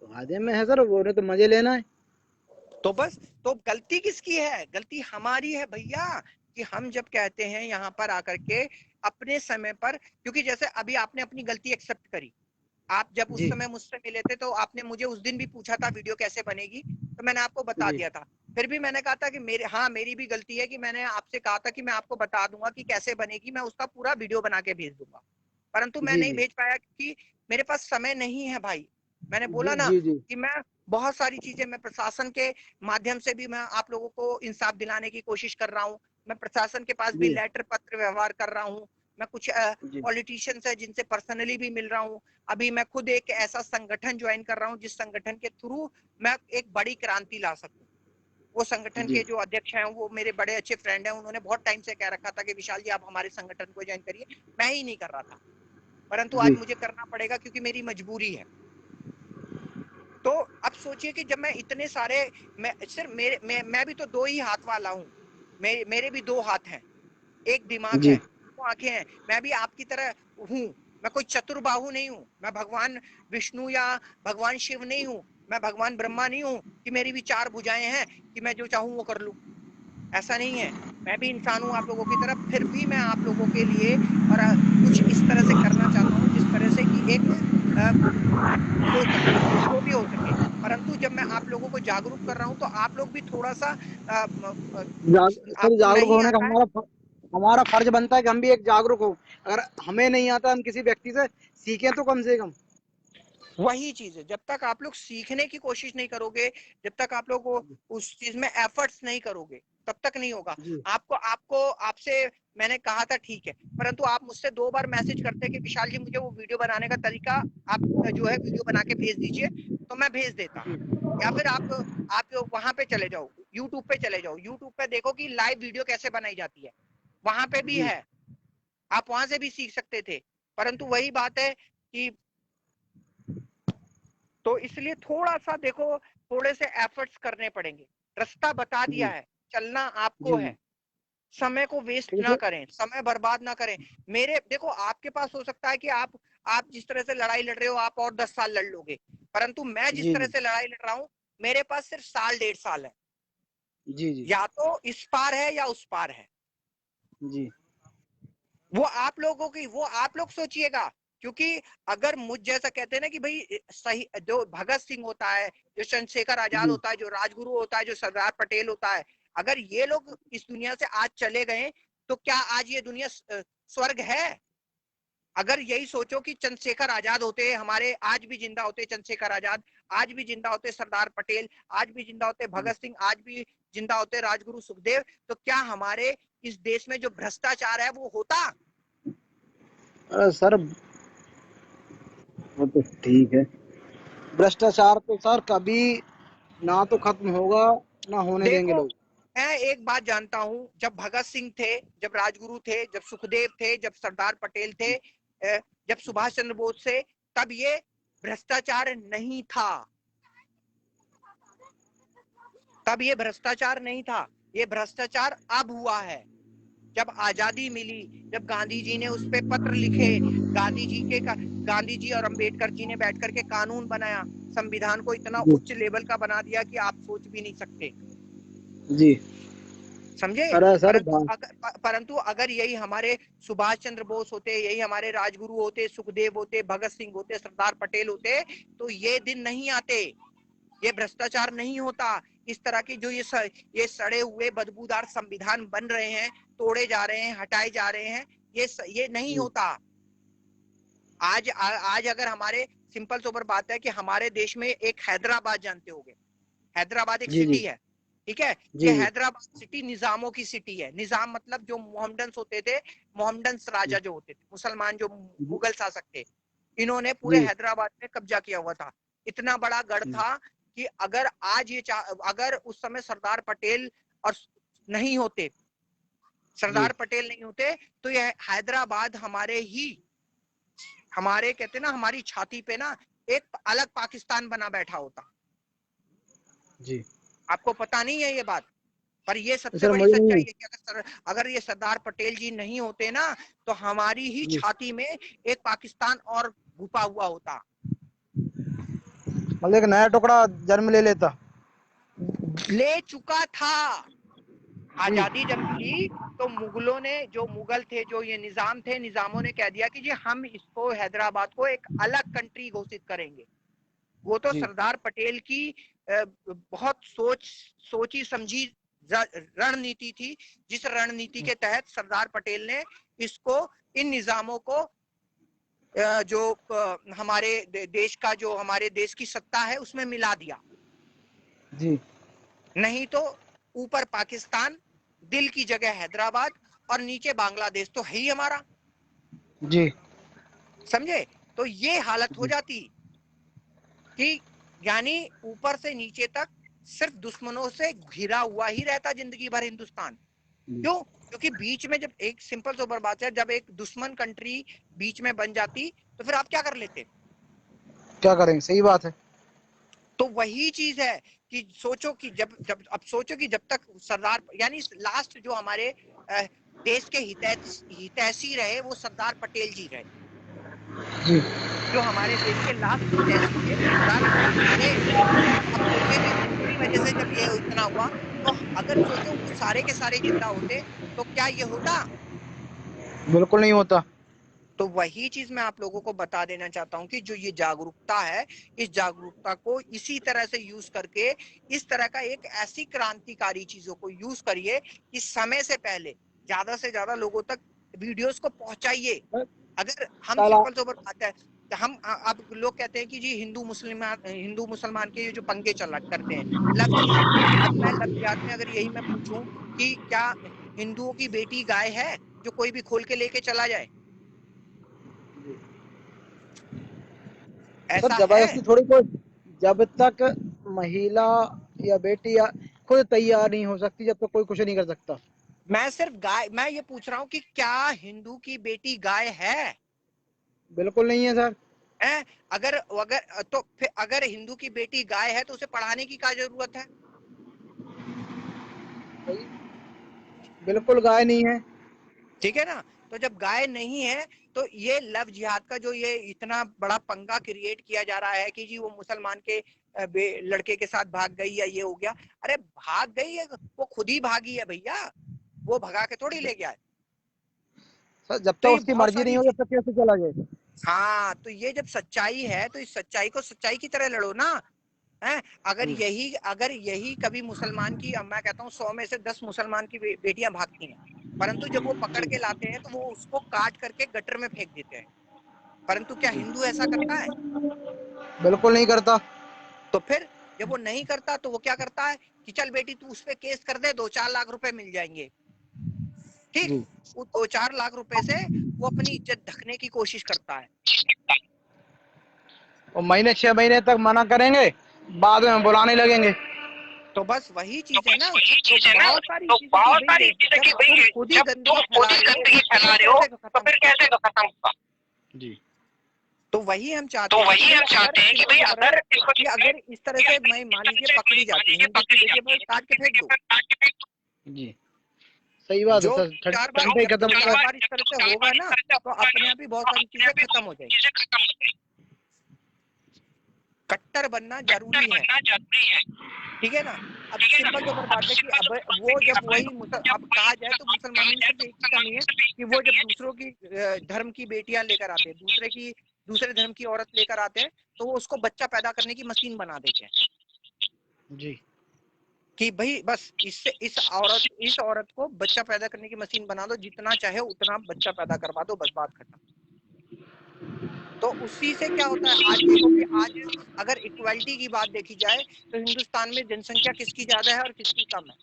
तो फायदे में है सर, वो ने तो मजे लेना है। तो बस, तो गलती किसकी है? गलती हमारी है भैया, कि हम जब कहते हैं यहाँ पर आकर के अपने समय पर, क्योंकि जैसे अभी आपने अपनी गलती एक्सेप्ट करी, आप जब उस जी समय मुझसे मिले थे तो आपने मुझे उस दिन भी पूछा था वीडियो कैसे बनेगी, तो मैंने आपको बता जी दिया था। फिर भी मैंने कहा था कि मेरी भी गलती है कि मैंने आपसे कहा था कि मैं आपको बता दूंगा कि कैसे बनेगी, मैं उसका पूरा वीडियो बना के भेज दूंगा, परंतु मैं जी नहीं जी भेज पाया क्योंकि मेरे पास समय नहीं है भाई। मैंने बोला जी ना जी जी कि मैं बहुत सारी चीजें, मैं प्रशासन के माध्यम से भी मैं आप लोगों को इंसाफ दिलाने की कोशिश कर रहा हूँ, मैं प्रशासन के पास भी जी लेटर पत्र व्यवहार कर रहा हूँ, मैं कुछ जी पॉलिटिशियंस है जिनसे पर्सनली भी मिल रहा हूँ। अभी मैं खुद एक ऐसा संगठन ज्वाइन कर रहा हूँ जिस संगठन के थ्रू मैं एक बड़ी क्रांति ला सकूं। वो संगठन जी के जो अध्यक्ष हैं वो मेरे बड़े अच्छे फ्रेंड हैं, उन्होंने बहुत टाइम से कह रखा था कि विशाल जी आप हमारे संगठन को ज्वाइन करिए, मैं ही नहीं कर रहा था, परंतु आज जी मुझे करना पड़ेगा क्योंकि मेरी मजबूरी है। तो अब सोचिए कि जब मैं इतने सारे, मैं सिर्फ मैं भी तो दो ही हाथ वाला हूँ, मेरे भी दो हाथ हैं, एक दिमाग है, जी दो आंखें हैं, मैं भी आपकी तरह हूँ। मैं कोई चतुर्बाहु नहीं हूँ, मैं भगवान विष्णु या भगवान शिव नहीं हूँ, मैं भगवान ब्रह्मा नहीं हूँ कि मेरी भी चार भुजाएं हैं कि मैं जो चाहूँ वो कर लूँ। ऐसा नहीं है, मैं भी इंसान हूँ आप लोगों की तरफ, फिर भी मैं आप लोगों के लिए और कुछ इस तरह से करना चाहता हूँ जिस तरह से कि एक हो सके, जो भी हो सके। परंतु जब मैं आप लोगों को जागरूक कर रहा हूँ तो आप लोग भी थोड़ा सा सर आपको जागरूक नहीं होने का आता है। हमारा फर्ज बनता है कि हम भी एक जागरूक हो। अगर हमें नहीं आता, हम किसी व्यक्ति से सीखें तो कम से कम। वही चीज है, जब तक आप लोग सीखने की कोशिश नहीं करोगे, जब तक आप लोग उस चीज में एफर्ट्स नहीं करोगे, तब तक नहीं होगा। जी आपको आपको आपसे मैंने कहा था ठीक है, परंतु आप मुझसे 2 बार मैसेज करते कि विशाल जी मुझे वो वीडियो बनाने का तरीका आप जो है वीडियो बना के भेज दीजिए, तो मैं भेज देता। जी या फिर आप वहां पे चले जाओ, यूट्यूब पे चले जाओ, यूट्यूब पे देखो कि लाइव वीडियो कैसे बनाई जाती है, वहां पे भी जी है, आप वहां से भी सीख सकते थे। परंतु वही बात है कि तो इसलिए थोड़ा सा देखो, थोड़े से एफर्ट्स करने पड़ेंगे। रास्ता बता दिया जी है, चलना आपको जी है। जी। समय को वेस्ट ठीक ना है करें, समय बर्बाद ना करें। मेरे देखो, आपके पास हो सकता है कि आप जिस तरह से लड़ाई लड़ रहे हो आप और 10 साल लड़ लोगे, परंतु मैं जिस जी तरह जी से लड़ाई लड़ रहा हूं, मेरे पास सिर्फ साल 1.5 साल है। जी जी या तो इस पार है या उस पार है। जी वो आप लोग सोचिएगा। क्योंकि अगर मुझ जैसा कहते हैं ना कि भाई सही, जो भगत सिंह होता है, जो चंद्रशेखर आजाद जी होता है, जो राजगुरु होता है, जो सरदार पटेल होता है, अगर ये लोग इस दुनिया से आज चले गए, तो क्या आज ये दुनिया स्वर्ग है? अगर यही सोचो कि चंद्रशेखर आजाद होते, हमारे आज भी जिंदा होते चंद्रशेखर आजाद, आज भी जिंदा होते सरदार पटेल, आज भी जिंदा होते भगत सिंह, आज भी जिंदा होते राजगुरु सुखदेव, तो क्या हमारे इस देश में जो भ्रष्टाचार है वो होता? सर वो तो ठीक है। भ्रष्टाचार तो सर कभी ना तो खत्म होगा, ना होने देंगे देखो, लोग। मैं एक बात जानता हूं, जब भगत सिंह थे, जब राजगुरु थे, जब सुखदेव थे, जब सरदार पटेल थे, जब सुभाष चंद्र बोस थे, तब ये भ्रष्टाचार नहीं था। तब ये भ्रष्टाचार नहीं था, ये भ्रष्टाचार अब हुआ है। जब आजादी मिली, जब गांधी जी ने उस पे पत्र लिखे, गांधी जी और अंबेडकर जी ने बैठ करके कानून बनाया, संविधान को इतना जी उच्च लेवल का बना दिया कि आप सोच भी नहीं सकते। जी समझे? अरे सर परंतु अगर यही हमारे सुभाष चंद्र बोस होते, यही हमारे राजगुरु होते, सुखदेव होते, भगत सिंह होते, सरदार पटेल होते, तो ये दिन नहीं आते, ये भ्रष्टाचार नहीं होता। इस तरह की जो ये सड़े हुए बदबूदार संविधान बन रहे हैं, तोड़े जा रहे हैं, हटाए जा रहे हैं, ये नहीं जी होता। आज अगर हमारे, सिंपल सोबर बात है कि हमारे देश में एक हैदराबाद जानते होंगे, हैदराबाद एक जी जी सिटी है, ठीक है? ये जी हैदराबाद सिटी निजामों की सिटी है। निजाम मतलब जो मोहम्मडन्स होते थे, मोहम्मडन्स राजा जो होते थे, मुसलमान जो जी मुगल शासक थे, इन्होंने पूरे जी हैदराबाद में कब्जा किया हुआ था। इतना बड़ा गढ़ था कि अगर अगर उस समय सरदार पटेल और नहीं होते, जी सरदार पटेल नहीं होते, तो यह हैदराबाद हमारे कहते ना, हमारी छाती पे ना एक अलग पाकिस्तान बना बैठा होता। जी आपको पता नहीं है ये बात, पर ये तो सबसे सर बड़ी मुझे सच्चाई नहीं। है कि अगर ये सरदार पटेल जी नहीं होते ना, तो हमारी ही जी छाती में एक पाकिस्तान और घुपा हुआ होता। मतलब एक नया टुकड़ा जन्म ले लेता। ले चुका था। जी आजादी जब मिली, तो मुगलों ने, जो मुगल थे, जो ये निजाम थे, निजामों ने कह दिया कि जी हम इसको, हैदराबाद को एक अलग कंट्री घोषित करेंगे। वो तो जी सरदार पटेल की बहुत सोची समझी रणनीति थी, जिस रणनीति के तहत सरदार पटेल ने इसको, इन निजामों को, जो हमारे देश का, जो हमारे देश की सत्ता है उसमें मिला दिया। जी नहीं तो ऊपर पाकिस्तान, दिल की जगह हैदराबाद, और नीचे बांग्लादेश तो है ही हमारा। जी समझे? तो ये हालत हो जी जाती कि यानी ऊपर से नीचे तक सिर्फ दुश्मनों से घिरा हुआ ही रहता जिंदगी भर हिंदुस्तान। जी क्यों? क्योंकि बीच में जब एक, सिंपल सोबर बात है, जब एक दुश्मन कंट्री बीच में बन जाती, तो फिर आप क्या कर लेते? क्या करेंगे, सही बात है। तो वही चीज है कि सोचो कि जब जब अब सोचो कि जब तक सरदार, यानी लास्ट जो हमारे देश के हितैषी रहे, वो सरदार पटेल जी रहे। जी जो हमारे देश के लास्ट हितैषी थे, वो सरदार पटेल जी थे। तो अब सोचिए कि उनकी वजह से जब ये इतना हुआ, तो अगर सोचो वो सारे के सारे जिंदा होते, तो क्या ये होता? बिल्कुल नहीं होता। तो वही चीज मैं आप लोगों को बता देना चाहता हूं कि जो ये जागरूकता है, इस जागरूकता को इसी तरह से यूज करके, इस तरह का एक ऐसी क्रांतिकारी चीजों को यूज करिए कि समय से पहले ज्यादा से ज्यादा लोगों तक वीडियोस को पहुंचाइए। अगर हम, कल सिंपल सोबर बात है, हम अब लोग कहते हैं कि जी हिंदू मुसलमान के ये जो पंगे चला करते हैं, लव जिहाद। अब मैं लव जिहाद में अगर यही मैं पूछूं कि क्या हिंदुओं की बेटी गाय है जो कोई भी खोल के लेके चला जाए? सर ऐसा है? जबरदस्ती थोड़ी कोई, जब तक महिला या बेटी या खुद तैयार नहीं हो सकती, जब तक कोई कुछ नहीं कर सकता। मैं सिर्फ गाय, मैं ये पूछ रहा हूँ कि क्या हिंदू की बेटी गाय है? बिल्कुल नहीं है सर। हैं? अगर अगर तो फिर अगर हिंदू की बेटी गाय है तो उसे पढ़ाने की क्या जरूरत है? बिल्कुल गाय नहीं है। ठीक है ना? तो जब गाय नहीं है तो ये लव जिहाद का जो ये इतना बड़ा पंगा क्रिएट किया जा रहा है कि जी वो मुसलमान के लड़के के साथ भाग गई या ये हो गया। अरे भाग गई है, वो खुद ही भागी है भैया, वो भगा के थोड़ी ले गया है। सर जब तो तक ये उसकी बहुत मर्जी नहीं सारी होगी चीज, तब तक कैसे चला जाए। हाँ तो ये जब सच्चाई है तो इस सच्चाई को सच्चाई की तरह लड़ो ना। है? अगर यही कभी मुसलमान की, अब मैं कहता हूँ 100 में से 10 मुसलमान की बेटियां भागती हैं, परंतु जब वो पकड़ जी के लाते हैं तो वो उसको काट करके गटर में फेंक देते हैं। परंतु क्या जी। हिंदू ऐसा करता है? बिल्कुल नहीं करता। तो फिर जब वो नहीं करता तो वो क्या करता है कि चल बेटी तू उस पर केस कर दे, 2-4 लाख रुपए मिल जाएंगे। ठीक, जी। वो 2-4 लाख रुपए से वो अपनी इज्जत ढकने की कोशिश करता है। और महीने 6 महीने तक मना करेंगे, बाद में बुलाने लगेंगे। तो बस वही तो चीज है बस ना। वही तो चीज है ना। बहुत सारी तो चीजें कि बहुत भाई सारी चीजें जब कि तुम भाई खुद ही जब गंदगी तुम खुद फैला ही रहे हो गंदगी तो फैला फिर रहे हो कैसे तो खत्म फिर होगा? कैसे खत्म होगा। जी। तो वही हम तो चाहते हैं कि वही भाई हम अगर चाहते हैं कि इनको भाई जो कर रहे अगर हैं इसको कि जिसमें अगर इस तरह कि से अगर मैं इस मान तरह लीजिए से पकड़ी मैं मान जाती है लीजिए हिंदू की पकड़ी बेटी, जाती पर है काट के हिंदू फेंक की दो। बेटी काट के फेंक दो। जी। सही बात है जो सर, चार बार ठंडा ही जब खत्म दो चार होगा। बार इस तरह से होगा ना तो अपने आप ही बहुत तो सारी अपने चीजें आप ही खत्म बहुत हो सारी जाएंगी। चीजें खत्म हो गई। कट्टर बनना कट्टर जरूरी है। बनना जरूरी है। ठीक है ना? अब ठीक है ना? सिंपल सी अगर अब बात है कि सिंपल अब तो बात है वो कि जब अब वही जब अब वही कहा जाए तो कहा मुसलमानों में जाए सिर्फ तो एक ही मुसलमान कमी है सिर्फ एक कि ही वो कमी जब है। दूसरों की धर्म की बेटियां लेकर आते हैं, दूसरे धर्म की औरत लेकर आते हैं, तो वो उसको बच्चा पैदा करने की मशीन बना देते हैं जी। कि भाई बस इससे इस औरत को बच्चा पैदा करने की मशीन बना दो, जितना चाहे उतना बच्चा पैदा करवा दो, बस बात खत्म। तो उसी से क्या होता है, आज देखो कि आज अगर इक्वालिटी की बात देखी जाए तो हिंदुस्तान में जनसंख्या किसकी ज्यादा है और किसकी कम है?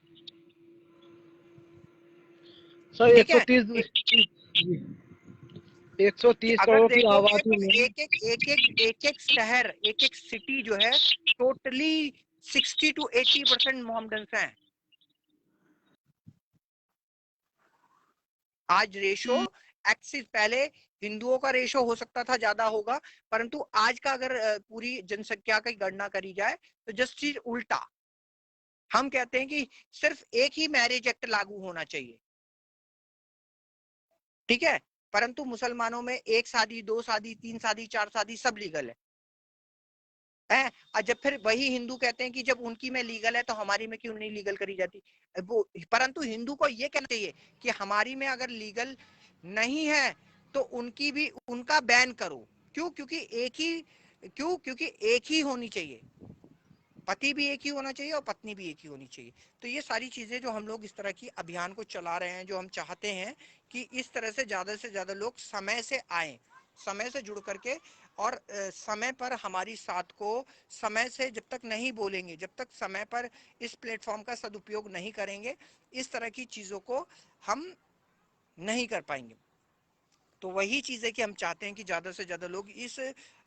सर ठीक है? 130, कि 130 अगर करोड़ की देखोगे आबादी तो में एक एक शहर, एक एक सिटी जो है, टोटली 60 to 80% मोहम्मडन्स हैं। आज रेशो एक्सिस, पहले हिंदुओं का रेशो हो सकता था ज्यादा होगा, परंतु आज का अगर पूरी जनसंख्या की गणना करी जाए तो जस्ट चीज उल्टा। हम कहते हैं कि सिर्फ एक ही मैरिज एक्ट लागू होना चाहिए। ठीक है? परंतु मुसलमानों में एक शादी, दो शादी, तीन शादी, चार शादी सब लीगल है। और जब फिर वही हिंदू कहते हैं कि जब उनकी में लीगल है तो हमारी में क्यों नहीं लीगल करी जाती? वो, परंतु हिंदू को ये कहना चाहिए कि हमारी में अगर लीगल नहीं है तो उनकी भी, उनका बैन करो। क्यों? क्योंकि एक ही होनी चाहिए, पति भी एक ही होना चाहिए और पत्नी भी एक ही होनी चाहिए। तो ये सारी चीजें जो हम लोग इस तरह की अभियान को चला रहे हैं, जो हम चाहते हैं कि इस तरह से ज्यादा लोग समय से आए, समय से जुड़ करके, और समय पर हमारी साथ को, समय से जब तक नहीं बोलेंगे, जब तक समय पर इस प्लेटफॉर्म का सदुपयोग नहीं करेंगे, इस तरह की चीजों को हम नहीं कर पाएंगे। तो वही चीज़ है कि हम चाहते हैं कि ज़्यादा से ज़्यादा लोग इस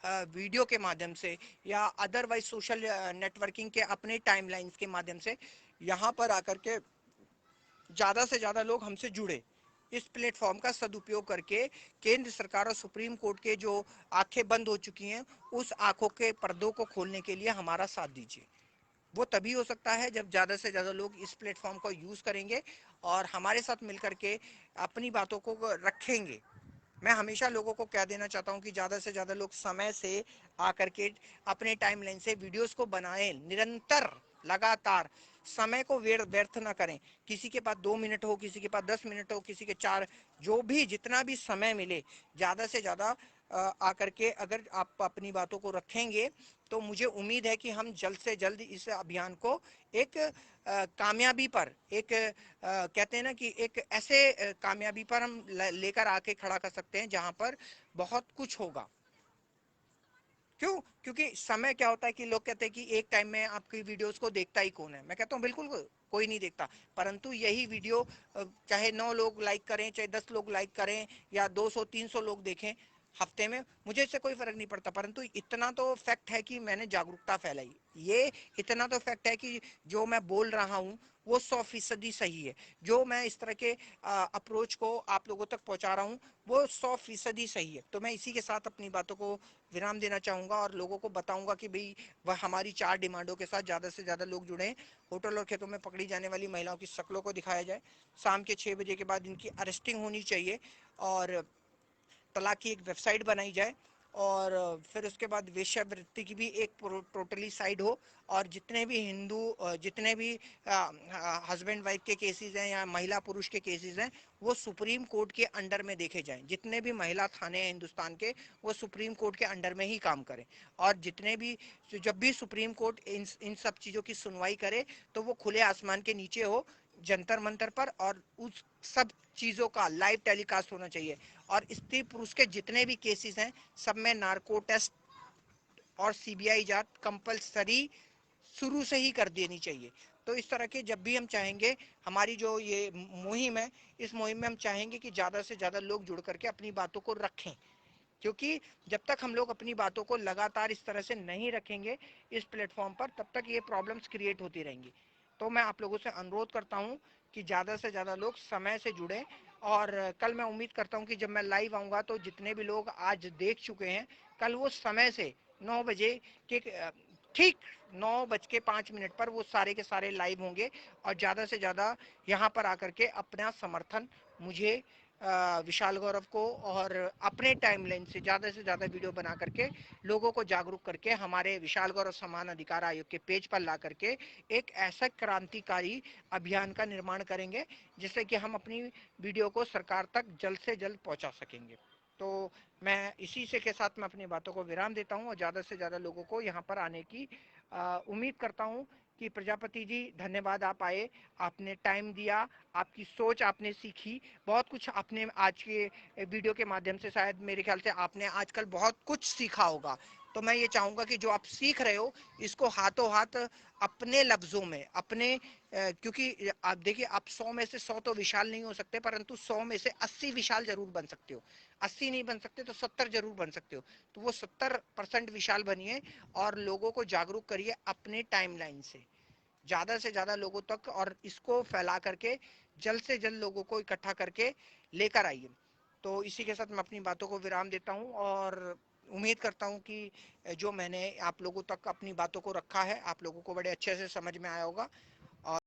वीडियो के माध्यम से या अदरवाइज सोशल नेटवर्किंग के अपने टाइमलाइंस के माध्यम से यहाँ पर आकर के ज़्यादा से ज़्यादा लोग हमसे जुड़े, इस प्लेटफॉर्म का सदुपयोग करके केंद्र सरकार और सुप्रीम कोर्ट के जो आंखें बंद हो चुकी हैं, उस आंखों के पर्दों को खोलने के लिए हमारा साथ दीजिए। वो तभी हो सकता है जब ज़्यादा से ज़्यादा लोग इस प्लेटफॉर्म को यूज़ करेंगे और हमारे साथ मिलकर के अपनी बातों को रखेंगे। मैं हमेशा लोगों को कह देना चाहता हूं कि ज़्यादा से ज़्यादा लोग समय से आकर के अपने टाइमलाइन से वीडियोस को बनाएं, निरंतर, लगातार, समय को व्यर्थ ना करें। किसी के पास 2 मिनट हो, किसी के पास 10 मिनट हो, किसी के 4, जो भी जितना भी समय मिले, ज़्यादा से ज़्यादा आकर के अगर आप अपनी बातों को रखेंगे तो मुझे उम्मीद है कि हम जल्द से जल्द इस अभियान को एक कामयाबी पर, एक कहते हैं ना कि एक ऐसे कामयाबी पर हम लेकर आके खड़ा कर सकते हैं जहां पर बहुत कुछ होगा। क्यों? क्योंकि समय क्या होता है कि लोग कहते हैं कि एक टाइम में आपकी वीडियोस को देखता ही कौन है। मैं कहता हूँ बिल्कुल कोई नहीं देखता, परंतु यही वीडियो चाहे 9 लोग लाइक करें, चाहे 10 लोग लाइक करें, या 200-300 लोग देखें हफ्ते में, मुझे इससे कोई फर्क नहीं पड़ता। परंतु इतना तो फैक्ट है कि मैंने जागरूकता फैलाई, ये इतना तो फैक्ट है कि जो मैं बोल रहा हूँ वो 100% सही है। जो मैं इस तरह के अप्रोच को आप लोगों तक पहुंचा रहा हूँ वो 100% सही है। तो मैं इसी के साथ अपनी बातों को विराम देना चाहूँगा और लोगों को बताऊँगा कि भई वह हमारी 4 डिमांडों के साथ ज़्यादा से ज़्यादा लोग जुड़ें। होटल और खेतों में पकड़ी जाने वाली महिलाओं की शक्लों को दिखाया जाए, शाम के 6 बजे के बाद इनकी अरेस्टिंग होनी चाहिए, और तलाक की एक वेबसाइट बनाई जाए, और फिर उसके बाद वेश्यावृत्ति की भी एक टोटली साइड हो, और जितने भी हिंदू जितने भी हस्बैंड वाइफ के केसेस हैं या महिला पुरुष के केसेस हैं वो सुप्रीम कोर्ट के अंडर में देखे जाएं। जितने भी महिला थाने हैं हिंदुस्तान के वो सुप्रीम कोर्ट के अंडर में ही काम करें, और जितने भी जब भी सुप्रीम कोर्ट इन सब चीज़ों की सुनवाई करे तो वो खुले आसमान के नीचे हो, जंतर मंतर पर, और उस सब चीज़ों का लाइव टेलीकास्ट होना चाहिए। और स्त्री पुरुष के जितने भी केसेस हैं सब में नार्को टेस्ट और सीबीआई जांच कंपलसरी शुरू से ही कर देनी चाहिए। तो इस तरह के जब भी हम चाहेंगे, हमारी जो ये मुहिम है, इस मुहिम में हम चाहेंगे कि ज़्यादा से ज़्यादा लोग जुड़ करके अपनी बातों को रखें, क्योंकि जब तक हम लोग अपनी बातों को लगातार इस तरह से नहीं रखेंगे इस प्लेटफॉर्म पर, तब तक ये प्रॉब्लम्स क्रिएट होती रहेंगी। तो मैं आप लोगों से अनुरोध करता हूँ कि ज़्यादा से ज़्यादा लोग समय से जुड़ें, और कल मैं उम्मीद करता हूँ कि जब मैं लाइव आऊँगा तो जितने भी लोग आज देख चुके हैं, कल वो समय से 9 बजे के ठीक 9:05 पर वो सारे के सारे लाइव होंगे, और ज़्यादा से ज़्यादा यहाँ पर आकर के अपना समर्थन मुझे, विशाल गौरव को, और अपने टाइमलाइन से ज़्यादा वीडियो बना करके लोगों को जागरूक करके हमारे विशाल गौरव समान अधिकार आयोग के पेज पर ला करके एक ऐसा क्रांतिकारी अभियान का निर्माण करेंगे जिससे कि हम अपनी वीडियो को सरकार तक जल्द से जल्द पहुंचा सकेंगे। तो मैं इसी से के साथ मैं अपनी बातों को विराम देता हूं, और ज़्यादा से ज़्यादा लोगों को यहाँ पर आने की उम्मीद करता हूं कि प्रजापति जी धन्यवाद, आप आए, आपने टाइम दिया, आपकी सोच आपने सीखी, बहुत कुछ आपने आज के वीडियो के माध्यम से, शायद मेरे ख्याल से आपने आजकल बहुत कुछ सीखा होगा। तो मैं ये चाहूँगा कि जो आप सीख रहे हो इसको हाथों हाथ अपने लफ्ज़ों में अपने, क्योंकि आप देखिए, आप 100 में से 100 तो विशाल नहीं हो सकते, परंतु 100 में से 80 विशाल जरूर बन सकते हो। 80 नहीं बन सकते तो 70 जरूर बन सकते हो। तो वो 70% विशाल बनिए और लोगों को जागरूक करिए अपने टाइमलाइन से ज़्यादा लोगों तक, और इसको फैला करके जल्द से जल्द लोगों को इकट्ठा करके लेकर आइए। तो इसी के साथ मैं अपनी बातों को विराम देता हूँ, और उम्मीद करता हूँ कि जो मैंने आप लोगों तक अपनी बातों को रखा है आप लोगों को बड़े अच्छे से समझ में आया होगा।